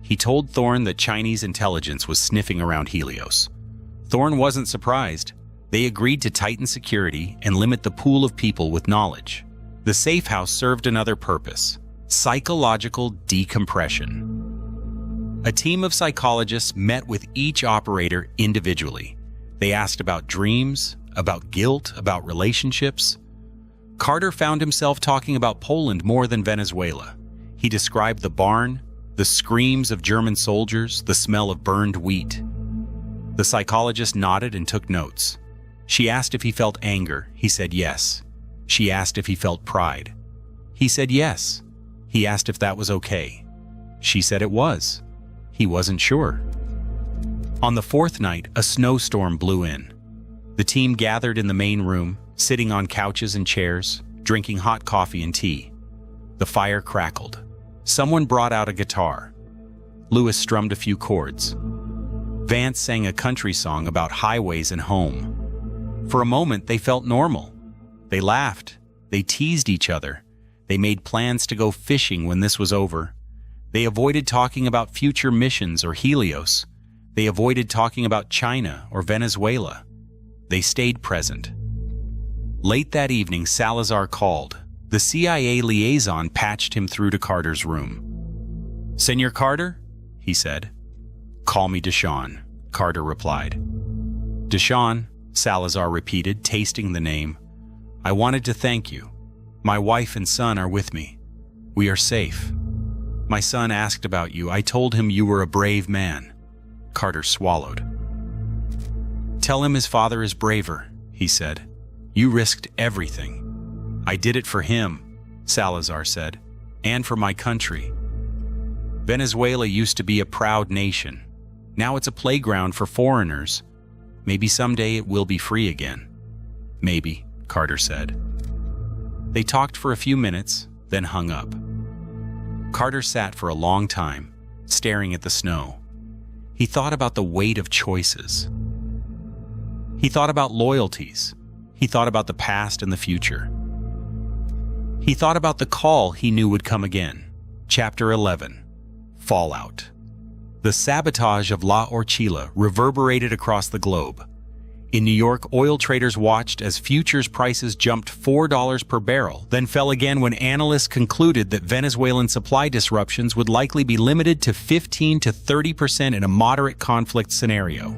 He told Thorne that Chinese intelligence was sniffing around Helios. Thorne wasn't surprised. They agreed to tighten security and limit the pool of people with knowledge. The safe house served another purpose: psychological decompression. A team of psychologists met with each operator individually. They asked about dreams, about guilt, about relationships. Carter found himself talking about Poland more than Venezuela. He described the barn, the screams of German soldiers, the smell of burned wheat. The psychologist nodded and took notes. She asked if he felt anger. He said yes. She asked if he felt pride. He said yes. He asked if that was okay. She said it was. He wasn't sure. On the fourth night, a snowstorm blew in. The team gathered in the main room, sitting on couches and chairs, drinking hot coffee and tea. The fire crackled. Someone brought out a guitar. Lewis strummed a few chords. Vance sang a country song about highways and home. For a moment, they felt normal. They laughed. They teased each other. They made plans to go fishing when this was over. They avoided talking about future missions or Helios. They avoided talking about China or Venezuela. They stayed present. Late that evening, Salazar called. The CIA liaison patched him through to Carter's room. "Senor Carter?" he said. "Call me Deshawn," Carter replied. "Deshawn," Salazar repeated, tasting the name. "I wanted to thank you. My wife and son are with me. We are safe. My son asked about you. I told him you were a brave man." Carter swallowed. "Tell him his father is braver," he said. "You risked everything." "I did it for him," Salazar said, "and for my country. Venezuela used to be a proud nation. Now it's a playground for foreigners. Maybe someday it will be free again." "Maybe," Carter said. They talked for a few minutes, then hung up. Carter sat for a long time, staring at the snow. He thought about the weight of choices. He thought about loyalties. He thought about the past and the future. He thought about the call he knew would come again. Chapter 11. Fallout. The sabotage of La Orchila reverberated across the globe. In New York, oil traders watched as futures prices jumped $4 per barrel, then fell again when analysts concluded that Venezuelan supply disruptions would likely be limited to 15 to 30% in a moderate conflict scenario.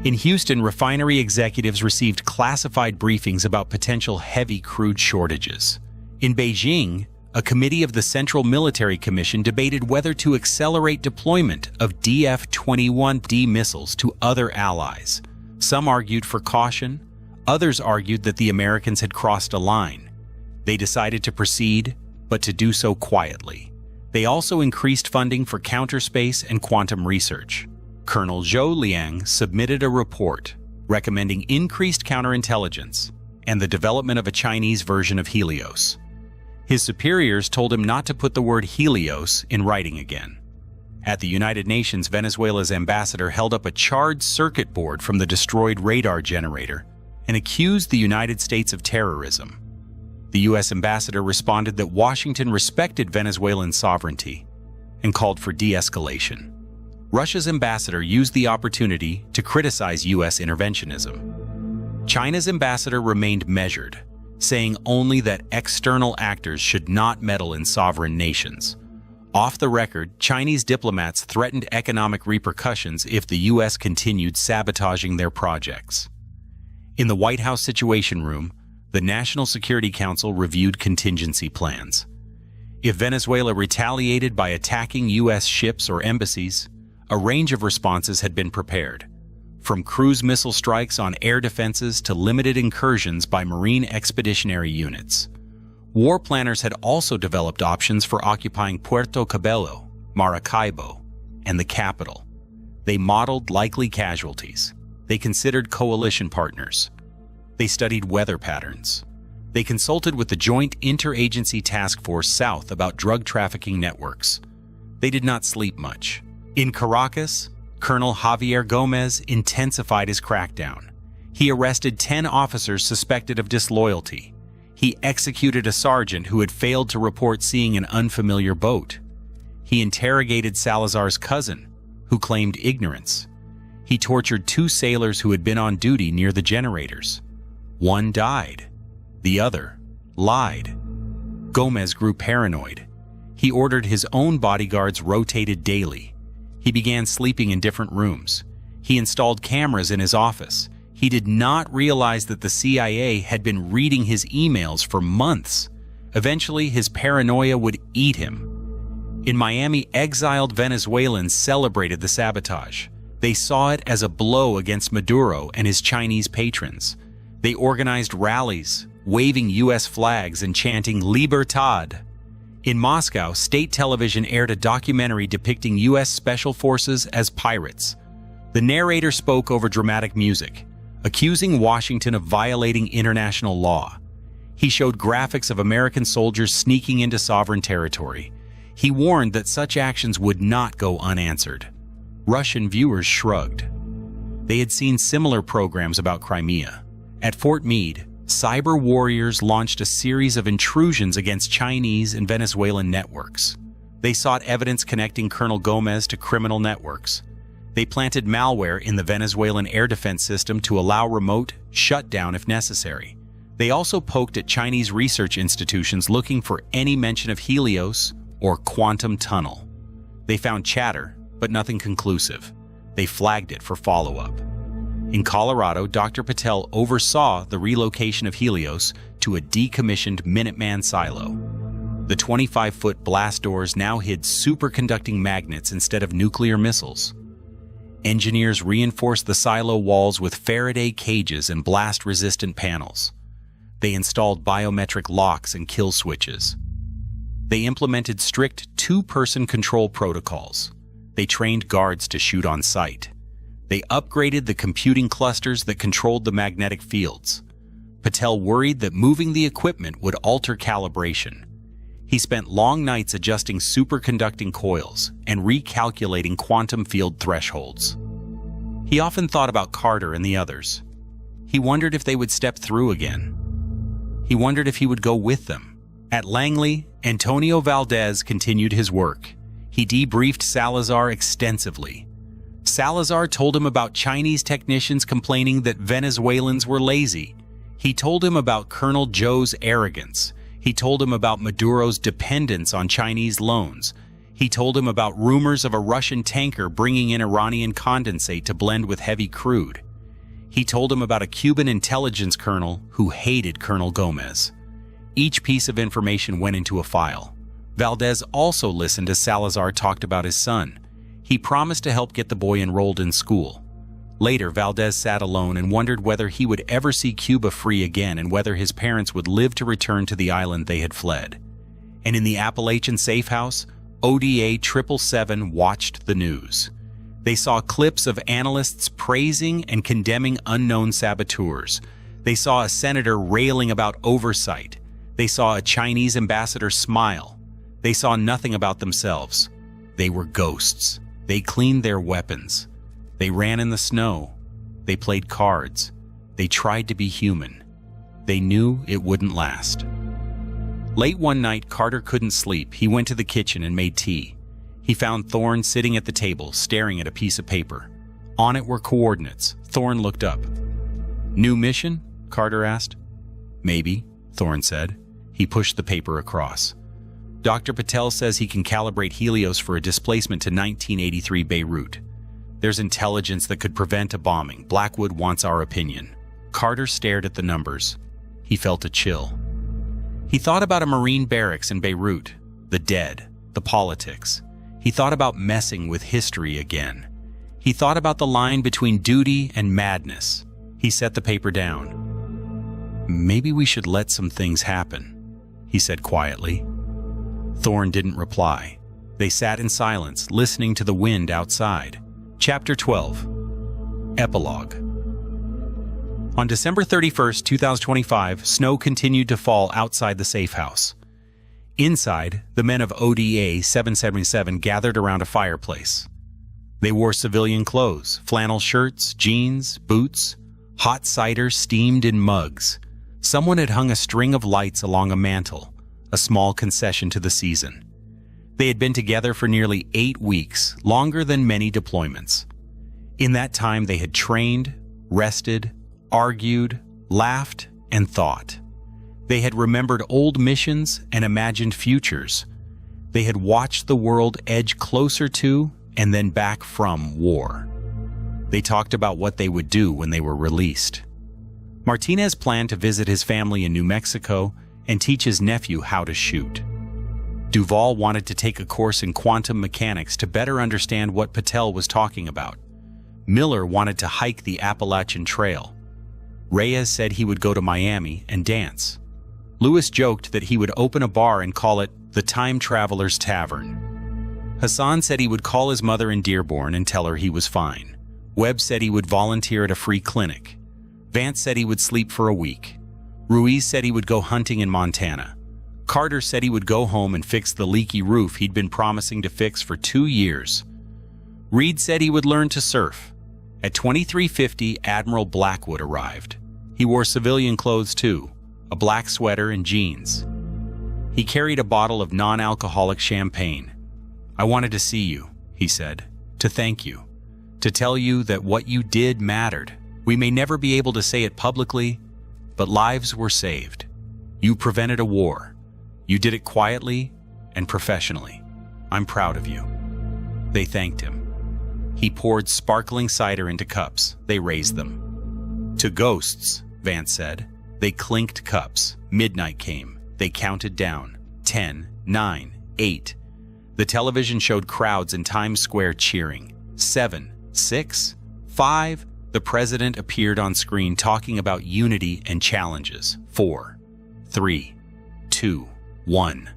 In Houston, refinery executives received classified briefings about potential heavy crude shortages. In Beijing, a committee of the Central Military Commission debated whether to accelerate deployment of DF-21D missiles to other allies. Some argued for caution, others argued that the Americans had crossed a line. They decided to proceed, but to do so quietly. They also increased funding for counterspace and quantum research. Colonel Zhou Liang submitted a report recommending increased counterintelligence and the development of a Chinese version of Helios. His superiors told him not to put the word Helios in writing again. At the United Nations, Venezuela's ambassador held up a charred circuit board from the destroyed radar generator and accused the United States of terrorism. The U.S. ambassador responded that Washington respected Venezuelan sovereignty and called for de-escalation. Russia's ambassador used the opportunity to criticize U.S. interventionism. China's ambassador remained measured, saying only that external actors should not meddle in sovereign nations. Off the record, Chinese diplomats threatened economic repercussions if the U.S. continued sabotaging their projects. In the White House Situation Room, the National Security Council reviewed contingency plans. If Venezuela retaliated by attacking U.S. ships or embassies, a range of responses had been prepared, from cruise missile strikes on air defenses to limited incursions by Marine expeditionary units. War planners had also developed options for occupying Puerto Cabello, Maracaibo, and the capital. They modeled likely casualties. They considered coalition partners. They studied weather patterns. They consulted with the Joint Interagency Task Force South about drug trafficking networks. They did not sleep much. In Caracas, Colonel Javier Gomez intensified his crackdown. He arrested 10 officers suspected of disloyalty. He executed a sergeant who had failed to report seeing an unfamiliar boat. He interrogated Salazar's cousin, who claimed ignorance. He tortured 2 sailors who had been on duty near the generators. One died. The other lied. Gomez grew paranoid. He ordered his own bodyguards rotated daily. He began sleeping in different rooms. He installed cameras in his office. He did not realize that the CIA had been reading his emails for months. Eventually, his paranoia would eat him. In Miami, exiled Venezuelans celebrated the sabotage. They saw it as a blow against Maduro and his Chinese patrons. They organized rallies, waving U.S. flags and chanting Libertad. In Moscow, state television aired a documentary depicting U.S. Special Forces as pirates. The narrator spoke over dramatic music, accusing Washington of violating international law. He showed graphics of American soldiers sneaking into sovereign territory. He warned that such actions would not go unanswered. Russian viewers shrugged. They had seen similar programs about Crimea. At Fort Meade, cyber warriors launched a series of intrusions against Chinese and Venezuelan networks. They sought evidence connecting Colonel Gomez to criminal networks. They planted malware in the Venezuelan air defense system to allow remote shutdown if necessary. They also poked at Chinese research institutions looking for any mention of Helios or quantum tunnel. They found chatter, but nothing conclusive. They flagged it for follow-up. In Colorado, Dr. Patel oversaw the relocation of Helios to a decommissioned Minuteman silo. The 25-foot blast doors now hid superconducting magnets instead of nuclear missiles. Engineers reinforced the silo walls with Faraday cages and blast-resistant panels. They installed biometric locks and kill switches. They implemented strict 2-person control protocols. They trained guards to shoot on sight. They upgraded the computing clusters that controlled the magnetic fields. Patel worried that moving the equipment would alter calibration. He spent long nights adjusting superconducting coils and recalculating quantum field thresholds. He often thought about Carter and the others. He wondered if they would step through again. He wondered if he would go with them. At Langley, Antonio Valdez continued his work. He debriefed Salazar extensively. Salazar told him about Chinese technicians complaining that Venezuelans were lazy. He told him about Colonel Zhou's arrogance. He told him about Maduro's dependence on Chinese loans. He told him about rumors of a Russian tanker bringing in Iranian condensate to blend with heavy crude. He told him about a Cuban intelligence colonel who hated Colonel Gomez. Each piece of information went into a file. Valdez also listened as Salazar talked about his son. He promised to help get the boy enrolled in school. Later, Valdez sat alone and wondered whether he would ever see Cuba free again and whether his parents would live to return to the island they had fled. And in the Appalachian safe house, ODA 777 watched the news. They saw clips of analysts praising and condemning unknown saboteurs. They saw a senator railing about oversight. They saw a Chinese ambassador smile. They saw nothing about themselves. They were ghosts. They cleaned their weapons. They ran in the snow. They played cards. They tried to be human. They knew it wouldn't last. Late one night, Carter couldn't sleep. He went to the kitchen and made tea. He found Thorne sitting at the table, staring at a piece of paper. On it were coordinates. Thorne looked up. "New mission?" Carter asked. "Maybe," Thorne said. He pushed the paper across. Dr. Patel says he can calibrate Helios for a displacement to 1983 Beirut. There's intelligence that could prevent a bombing. Blackwood wants our opinion. Carter stared at the numbers. He felt a chill. He thought about a Marine barracks in Beirut, the dead, the politics. He thought about messing with history again. He thought about the line between duty and madness. He set the paper down. Maybe we should let some things happen, he said quietly. Thorne didn't reply. They sat in silence, listening to the wind outside. Chapter 12. Epilogue. On December 31st, 2025, snow continued to fall outside the safe house. Inside, the men of ODA 777 gathered around a fireplace. They wore civilian clothes, flannel shirts, jeans, boots. Hot cider steamed in mugs. Someone had hung a string of lights along a mantel, a small concession to the season. They had been together for nearly 8 weeks, longer than many deployments. In that time, they had trained, rested, argued, laughed, and thought. They had remembered old missions and imagined futures. They had watched the world edge closer to and then back from war. They talked about what they would do when they were released. Martinez planned to visit his family in New Mexico and teach his nephew how to shoot. Duvall wanted to take a course in quantum mechanics to better understand what Patel was talking about. Miller wanted to hike the Appalachian Trail. Reyes said he would go to Miami and dance. Lewis joked that he would open a bar and call it the Time Traveler's Tavern. Hassan said he would call his mother in Dearborn and tell her he was fine. Webb said he would volunteer at a free clinic. Vance said he would sleep for a week. Ruiz said he would go hunting in Montana. Carter said he would go home and fix the leaky roof he'd been promising to fix for 2 years. Reed said he would learn to surf. At 2350, Admiral Blackwood arrived. He wore civilian clothes too, a black sweater and jeans. He carried a bottle of non-alcoholic champagne. "I wanted to see you," he said, "to thank you, to tell you that what you did mattered. We may never be able to say it publicly, but lives were saved. You prevented a war. You did it quietly and professionally. I'm proud of you." They thanked him. He poured sparkling cider into cups. They raised them. "To ghosts," Vance said. They clinked cups. Midnight came. They counted down. 10, 9, 8. The television showed crowds in Times Square cheering. 7, 6, 5. The president appeared on screen talking about unity and challenges. 4, 3, 2, 1.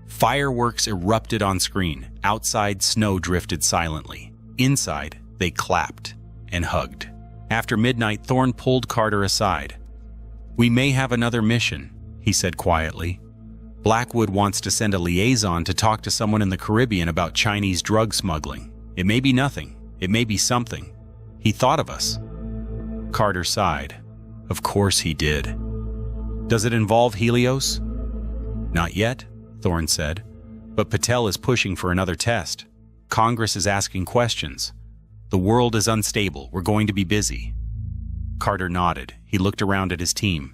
Fireworks erupted on screen. Outside, snow drifted silently. Inside, they clapped and hugged. After midnight, Thorne pulled Carter aside. "We may have another mission," he said quietly. "Blackwood wants to send a liaison to talk to someone in the Caribbean about Chinese drug smuggling. It may be nothing. It may be something. He thought of us." Carter sighed. Of course he did. "Does it involve Helios?" "Not yet," Thorne said. "But Patel is pushing for another test. Congress is asking questions. The world is unstable. We're going to be busy." Carter nodded. He looked around at his team.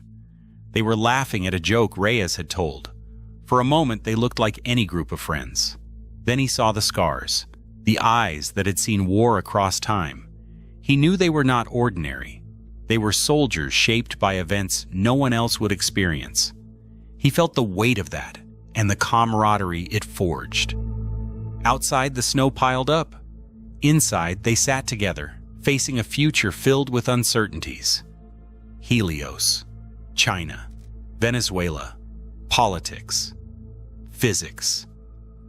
They were laughing at a joke Reyes had told. For a moment, they looked like any group of friends. Then he saw the scars, the eyes that had seen war across time. He knew they were not ordinary. They were soldiers shaped by events no one else would experience. He felt the weight of that and the camaraderie it forged. Outside, the snow piled up. Inside, they sat together, facing a future filled with uncertainties. Helios, China, Venezuela, politics, physics.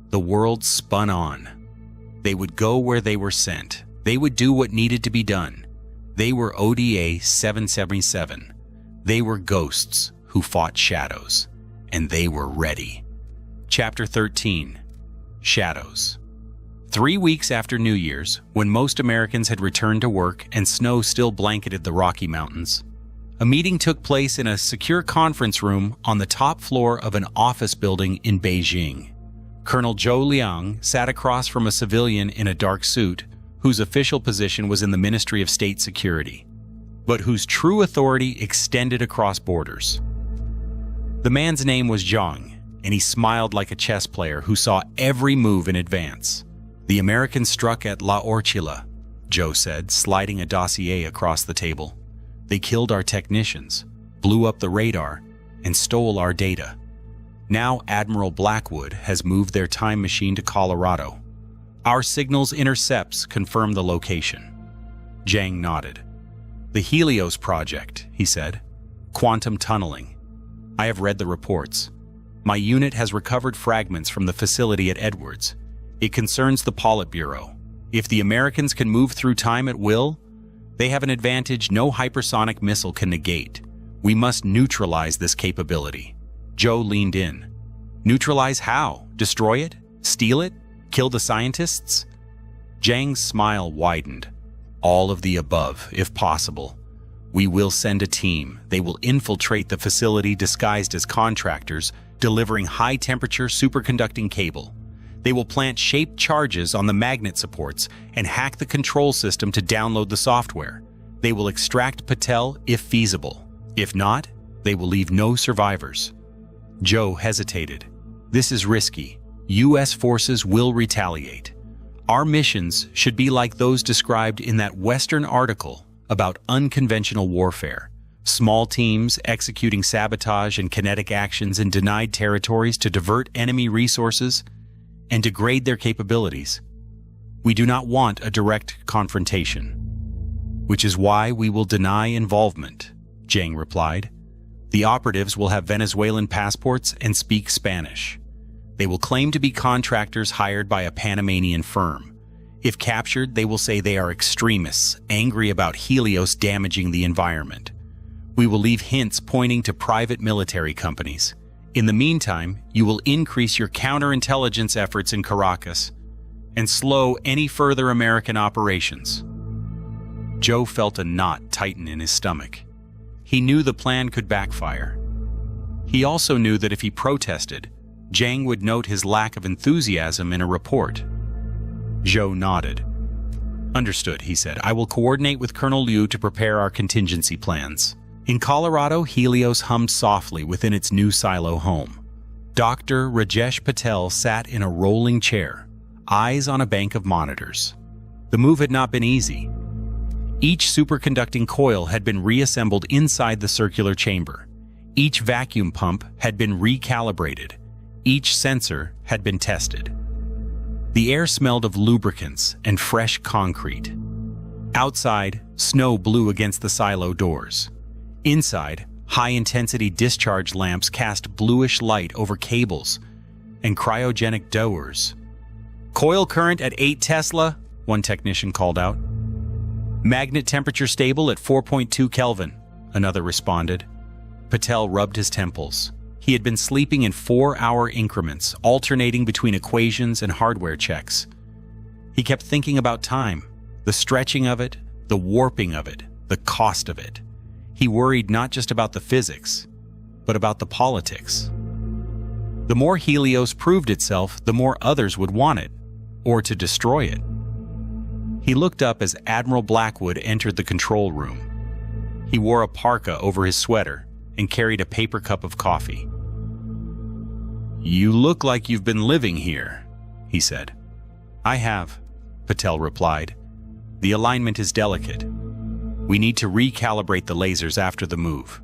The world spun on. They would go where they were sent. They would do what needed to be done. They were ODA 777. They were ghosts who fought shadows, and they were ready. Chapter 13. Shadows. 3 weeks after New Year's, when most Americans had returned to work and snow still blanketed the Rocky Mountains, a meeting took place in a secure conference room on the top floor of an office building in Beijing. Colonel Zhou Liang sat across from a civilian in a dark suit whose official position was in the Ministry of State Security, but whose true authority extended across borders. The man's name was Zhang, and he smiled like a chess player who saw every move in advance. "The Americans struck at La Orchila," Joe said, sliding a dossier across the table. "They killed our technicians, blew up the radar, and stole our data. Now Admiral Blackwood has moved their time machine to Colorado. Our signals intercepts confirm the location." Zhang nodded. "The Helios project," he said. "Quantum tunneling. I have read the reports. My unit has recovered fragments from the facility at Edwards. It concerns the Politburo. If the Americans can move through time at will, they have an advantage no hypersonic missile can negate. We must neutralize this capability." Joe leaned in. "Neutralize how? Destroy it? Steal it? Kill the scientists?" Zhang's smile widened. "All of the above, if possible. We will send a team. They will infiltrate the facility disguised as contractors, delivering high-temperature superconducting cable. They will plant shaped charges on the magnet supports and hack the control system to download the software. They will extract Patel if feasible. If not, they will leave no survivors." Joe hesitated. "This is risky. U.S. forces will retaliate. Our missions should be like those described in that Western article about unconventional warfare. Small teams executing sabotage and kinetic actions in denied territories to divert enemy resources and degrade their capabilities. We do not want a direct confrontation." "Which is why we will deny involvement," Zhang replied. "The operatives will have Venezuelan passports and speak Spanish. They will claim to be contractors hired by a Panamanian firm. If captured, they will say they are extremists, angry about Helios damaging the environment. We will leave hints pointing to private military companies. In the meantime, you will increase your counterintelligence efforts in Caracas and slow any further American operations." Joe felt a knot tighten in his stomach. He knew the plan could backfire. He also knew that if he protested, Zhang would note his lack of enthusiasm in a report. Joe nodded. "Understood," he said. "I will coordinate with Colonel Liu to prepare our contingency plans." In Colorado, Helios hummed softly within its new silo home. Dr. Rajesh Patel sat in a rolling chair, eyes on a bank of monitors. The move had not been easy. Each superconducting coil had been reassembled inside the circular chamber. Each vacuum pump had been recalibrated. Each sensor had been tested. The air smelled of lubricants and fresh concrete. Outside, snow blew against the silo doors. Inside, high-intensity discharge lamps cast bluish light over cables and cryogenic doors. "Coil current at 8 Tesla, one technician called out. "Magnet temperature stable at 4.2 Kelvin, another responded. Patel rubbed his temples. He had been sleeping in 4-hour increments, alternating between equations and hardware checks. He kept thinking about time, the stretching of it, the warping of it, the cost of it. He worried not just about the physics, but about the politics. The more Helios proved itself, the more others would want it, or to destroy it. He looked up as Admiral Blackwood entered the control room. He wore a parka over his sweater and carried a paper cup of coffee. "You look like you've been living here," he said. "I have," Patel replied. "The alignment is delicate. We need to recalibrate the lasers after the move.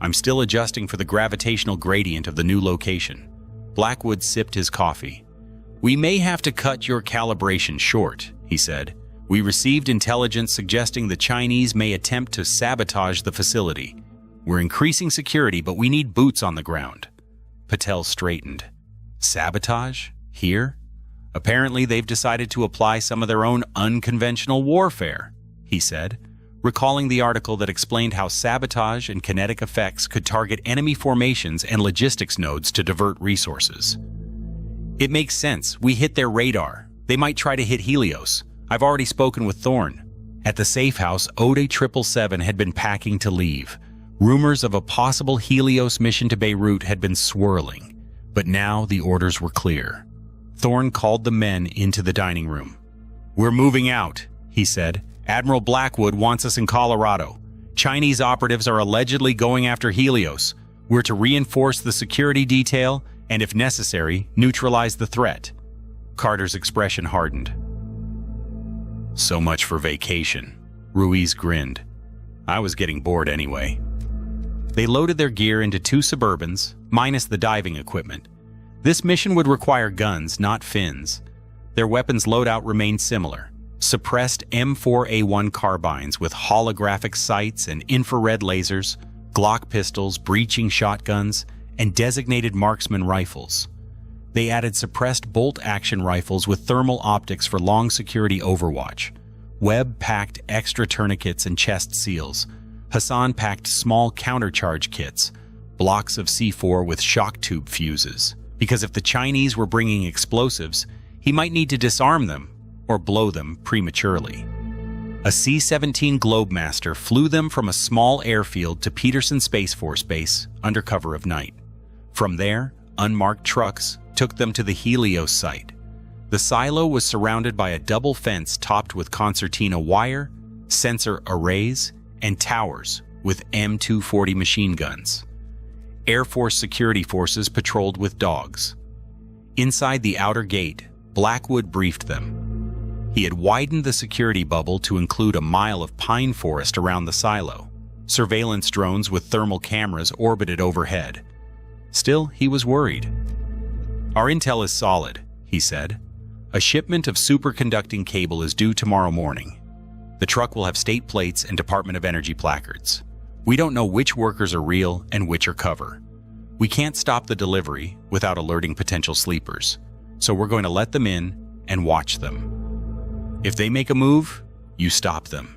I'm still adjusting for the gravitational gradient of the new location." Blackwood sipped his coffee. "We may have to cut your calibration short," he said. "We received intelligence suggesting the Chinese may attempt to sabotage the facility. We're increasing security, but we need boots on the ground." Patel straightened. "Sabotage? Here? Apparently they've decided to apply some of their own unconventional warfare," he said, recalling the article that explained how sabotage and kinetic effects could target enemy formations and logistics nodes to divert resources. "It makes sense. We hit their radar. They might try to hit Helios. I've already spoken with Thorne." At the safe house, Ode 777 had been packing to leave. Rumors of a possible Helios mission to Beirut had been swirling, but now the orders were clear. Thorne called the men into the dining room. "We're moving out," he said. "Admiral Blackwood wants us in Colorado. Chinese operatives are allegedly going after Helios. We're to reinforce the security detail and, if necessary, neutralize the threat." Carter's expression hardened. "So much for vacation." Ruiz grinned. "I was getting bored anyway." They loaded their gear into 2 Suburbans, minus the diving equipment. This mission would require guns, not fins. Their weapons loadout remained similar. Suppressed M4A1 carbines with holographic sights and infrared lasers, Glock pistols, breaching shotguns, and designated marksman rifles. They added suppressed bolt-action rifles with thermal optics for long security overwatch. Webb packed extra tourniquets and chest seals. Hassan packed small countercharge kits, blocks of C4 with shock tube fuses, because if the Chinese were bringing explosives, he might need to disarm them or blow them prematurely. A C-17 Globemaster flew them from a small airfield to Peterson Space Force Base under cover of night. From there, unmarked trucks took them to the Helios site. The silo was surrounded by a double fence topped with concertina wire, sensor arrays, and towers with M240 machine guns. Air Force security forces patrolled with dogs. Inside the outer gate, Blackwood briefed them. He had widened the security bubble to include a mile of pine forest around the silo. Surveillance drones with thermal cameras orbited overhead. Still, he was worried. "Our intel is solid," he said. "A shipment of superconducting cable is due tomorrow morning. The truck will have state plates and Department of Energy placards. We don't know which workers are real and which are cover. We can't stop the delivery without alerting potential sleepers, so we're going to let them in and watch them. If they make a move, you stop them.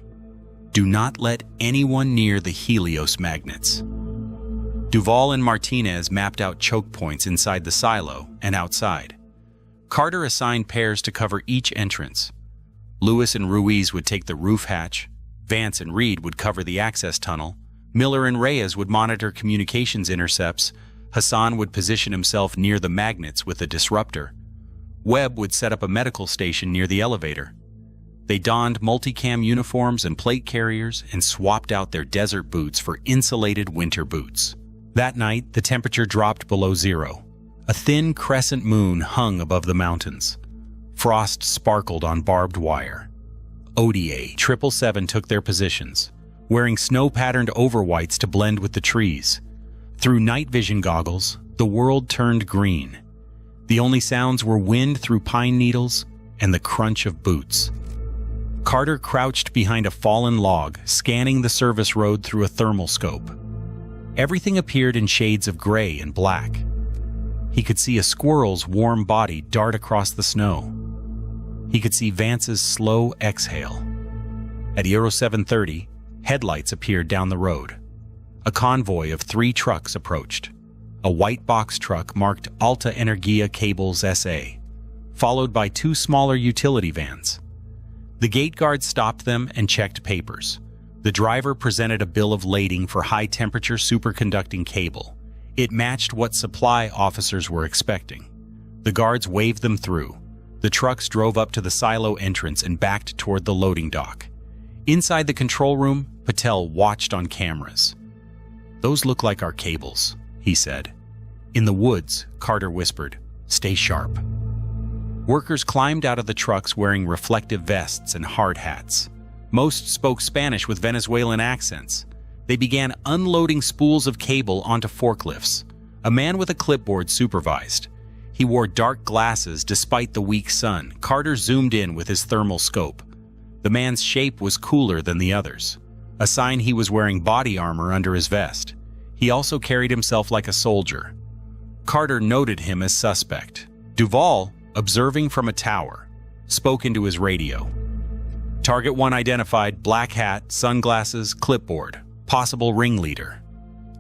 Do not let anyone near the Helios magnets." Duvall and Martinez mapped out choke points inside the silo and outside. Carter assigned pairs to cover each entrance. Lewis and Ruiz would take the roof hatch, Vance and Reed would cover the access tunnel, Miller and Reyes would monitor communications intercepts, Hassan would position himself near the magnets with a disruptor. Webb would set up a medical station near the elevator. They donned multicam uniforms and plate carriers and swapped out their desert boots for insulated winter boots. That night, the temperature dropped below 0. A thin crescent moon hung above the mountains. Frost sparkled on barbed wire. ODA 777 took their positions, wearing snow-patterned overwhites to blend with the trees. Through night vision goggles, the world turned green. The only sounds were wind through pine needles and the crunch of boots. Carter crouched behind a fallen log, scanning the service road through a thermal scope. Everything appeared in shades of gray and black. He could see a squirrel's warm body dart across the snow. He could see Vance's slow exhale. At Euro 730, headlights appeared down the road. A convoy of 3 trucks approached. A white box truck marked Alta Energia Cables SA, followed by 2 smaller utility vans. The gate guard stopped them and checked papers. The driver presented a bill of lading for high-temperature superconducting cable. It matched what supply officers were expecting. The guards waved them through. The trucks drove up to the silo entrance and backed toward the loading dock. Inside the control room, Patel watched on cameras. "Those look like our cables," he said. In the woods, Carter whispered, "Stay sharp." Workers climbed out of the trucks wearing reflective vests and hard hats. Most spoke Spanish with Venezuelan accents. They began unloading spools of cable onto forklifts. A man with a clipboard supervised. He wore dark glasses despite the weak sun. Carter zoomed in with his thermal scope. The man's shape was cooler than the others, a sign he was wearing body armor under his vest. He also carried himself like a soldier. Carter noted him as suspect. Duvall, observing from a tower, spoke into his radio. "Target 1 identified, black hat, sunglasses, clipboard. Possible ringleader."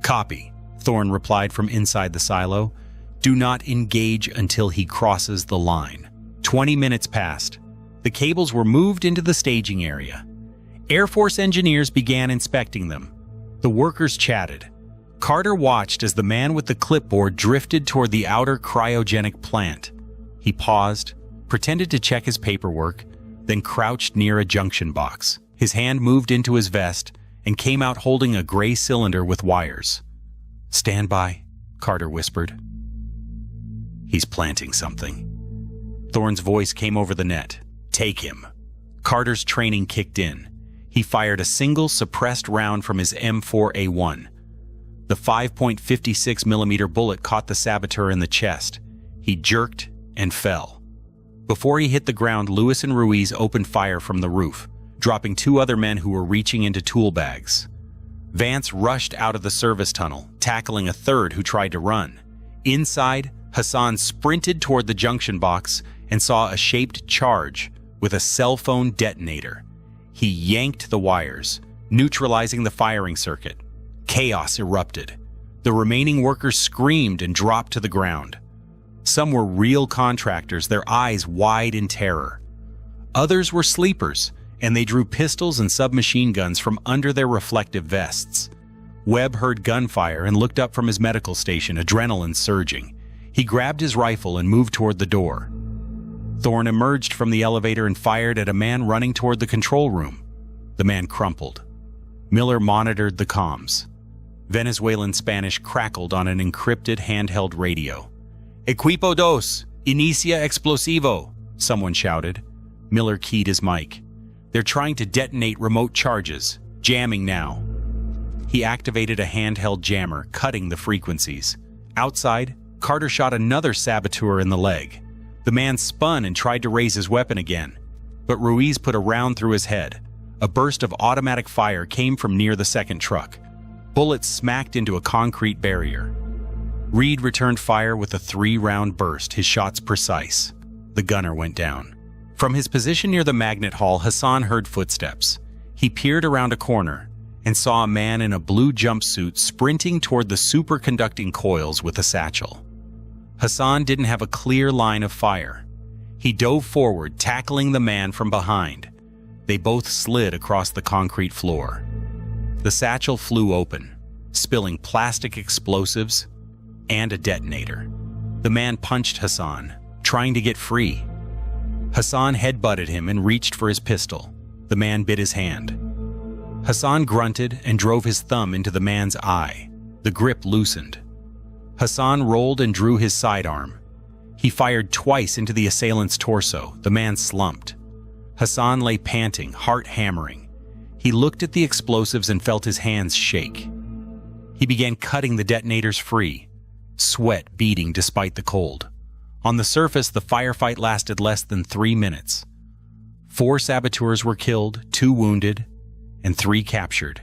"Copy," Thorne replied from inside the silo. "Do not engage until he crosses the line." 20 minutes passed. The cables were moved into the staging area. Air Force engineers began inspecting them. The workers chatted. Carter watched as the man with the clipboard drifted toward the outer cryogenic plant. He paused, pretended to check his paperwork, then crouched near a junction box. His hand moved into his vest and came out holding a gray cylinder with wires. "Stand by," Carter whispered. "He's planting something." Thorne's voice came over the net. "Take him." Carter's training kicked in. He fired a single suppressed round from his M4A1. The 5.56mm bullet caught the saboteur in the chest. He jerked and fell. Before he hit the ground, Lewis and Ruiz opened fire from the roof, dropping 2 other men who were reaching into tool bags. Vance rushed out of the service tunnel, tackling a third who tried to run. Inside, Hassan sprinted toward the junction box and saw a shaped charge with a cell phone detonator. He yanked the wires, neutralizing the firing circuit. Chaos erupted. The remaining workers screamed and dropped to the ground. Some were real contractors, their eyes wide in terror. Others were sleepers, and they drew pistols and submachine guns from under their reflective vests. Webb heard gunfire and looked up from his medical station, adrenaline surging. He grabbed his rifle and moved toward the door. Thorne emerged from the elevator and fired at a man running toward the control room. The man crumpled. Miller monitored the comms. Venezuelan Spanish crackled on an encrypted handheld radio. "Equipo dos, inicia explosivo," someone shouted. Miller keyed his mic. "They're trying to detonate remote charges. Jamming now." He activated a handheld jammer, cutting the frequencies. Outside, Carter shot another saboteur in the leg. The man spun and tried to raise his weapon again, but Ruiz put a round through his head. A burst of automatic fire came from near the second truck. Bullets smacked into a concrete barrier. Reed returned fire with a 3-round burst, his shots precise. The gunner went down. From his position near the magnet hall, Hassan heard footsteps. He peered around a corner and saw a man in a blue jumpsuit sprinting toward the superconducting coils with a satchel. Hassan didn't have a clear line of fire. He dove forward, tackling the man from behind. They both slid across the concrete floor. The satchel flew open, spilling plastic explosives and a detonator. The man punched Hassan, trying to get free. Hassan headbutted him and reached for his pistol. The man bit his hand. Hassan grunted and drove his thumb into the man's eye. The grip loosened. Hassan rolled and drew his sidearm. He fired twice into the assailant's torso. The man slumped. Hassan lay panting, heart hammering. He looked at the explosives and felt his hands shake. He began cutting the detonators free, sweat beading despite the cold. On the surface, the firefight lasted less than 3 minutes. 4 saboteurs were killed, 2 wounded, and 3 captured,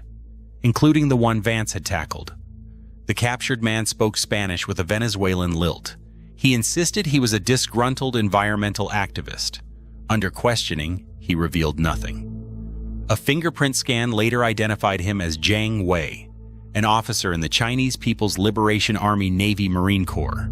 including the one Vance had tackled. The captured man spoke Spanish with a Venezuelan lilt. He insisted he was a disgruntled environmental activist. Under questioning, he revealed nothing. A fingerprint scan later identified him as Jiang Wei, an officer in the Chinese People's Liberation Army Navy Marine Corps.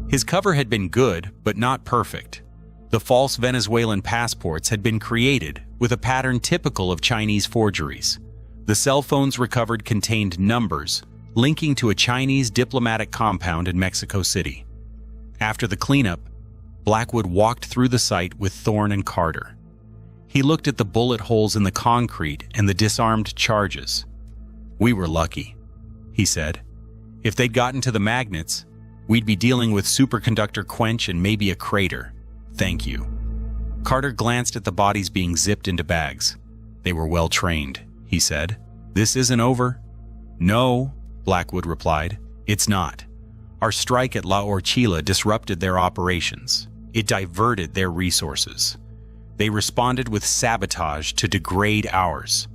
His cover had been good, but not perfect. The false Venezuelan passports had been created with a pattern typical of Chinese forgeries. The cell phones recovered contained numbers linking to a Chinese diplomatic compound in Mexico City. After the cleanup, Blackwood walked through the site with Thorne and Carter. He looked at the bullet holes in the concrete and the disarmed charges. "We were lucky," he said. "If they'd gotten to the magnets, we'd be dealing with superconductor quench and maybe a crater. Thank you." Carter glanced at the bodies being zipped into bags. "They were well trained," he said. "This isn't over." "No," Blackwood replied. "It's not. Our strike at La Orchila disrupted their operations. It diverted their resources. They responded with sabotage to degrade ours.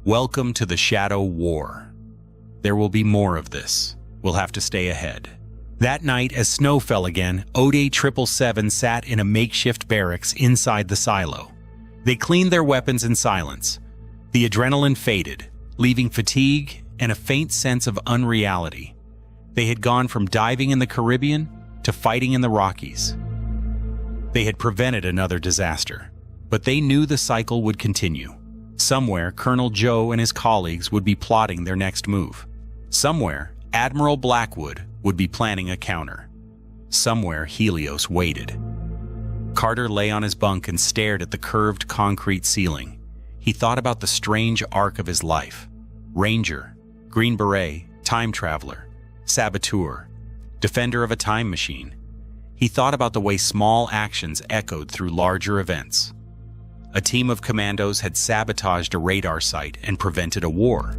Welcome to the Shadow War. There will be more of this. We'll have to stay ahead." That night, as snow fell again, Ode 777 sat in a makeshift barracks inside the silo. They cleaned their weapons in silence. The adrenaline faded, leaving fatigue and a faint sense of unreality. They had gone from diving in the Caribbean to fighting in the Rockies. They had prevented another disaster, but they knew the cycle would continue. Somewhere, Colonel Joe and his colleagues would be plotting their next move. Somewhere, Admiral Blackwood would be planning a counter. Somewhere, Helios waited. Carter lay on his bunk and stared at the curved concrete ceiling. He thought about the strange arc of his life. Ranger, Green Beret, time traveler. saboteur, defender of a time machine. He thought about the way small actions echoed through larger events. A team of commandos had sabotaged a radar site and prevented a war.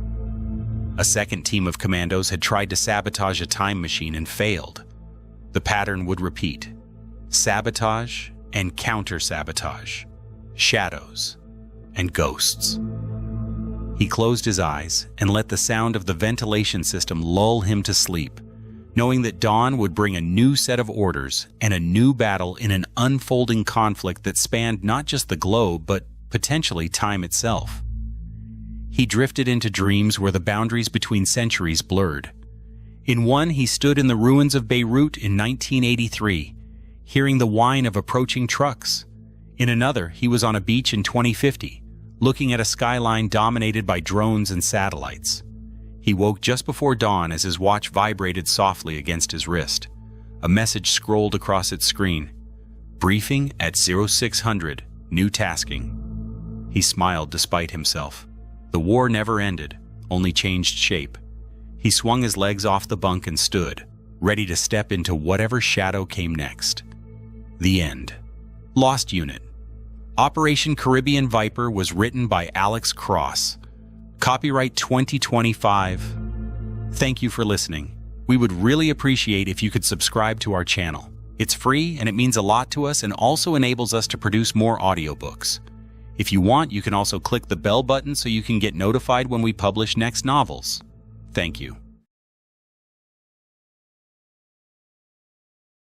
A second team of commandos had tried to sabotage a time machine and failed. The pattern would repeat: sabotage and counter-sabotage, shadows and ghosts. He closed his eyes and let the sound of the ventilation system lull him to sleep, knowing that dawn would bring a new set of orders and a new battle in an unfolding conflict that spanned not just the globe, but potentially time itself. He drifted into dreams where the boundaries between centuries blurred. In one, he stood in the ruins of Beirut in 1983, hearing the whine of approaching trucks. In another, he was on a beach in 2050, looking at a skyline dominated by drones and satellites. He woke just before dawn as his watch vibrated softly against his wrist. A message scrolled across its screen. Briefing at 0600, new tasking. He smiled despite himself. The war never ended, only changed shape. He swung his legs off the bunk and stood, ready to step into whatever shadow came next. The end. Lost Unit. Operation Caribbean Viper was written by Alex Cross. Copyright 2025. Thank you for listening. We would really appreciate if you could subscribe to our channel. It's free and it means a lot to us and also enables us to produce more audiobooks. If you want, you can also click the bell button so you can get notified when we publish next novels. Thank you.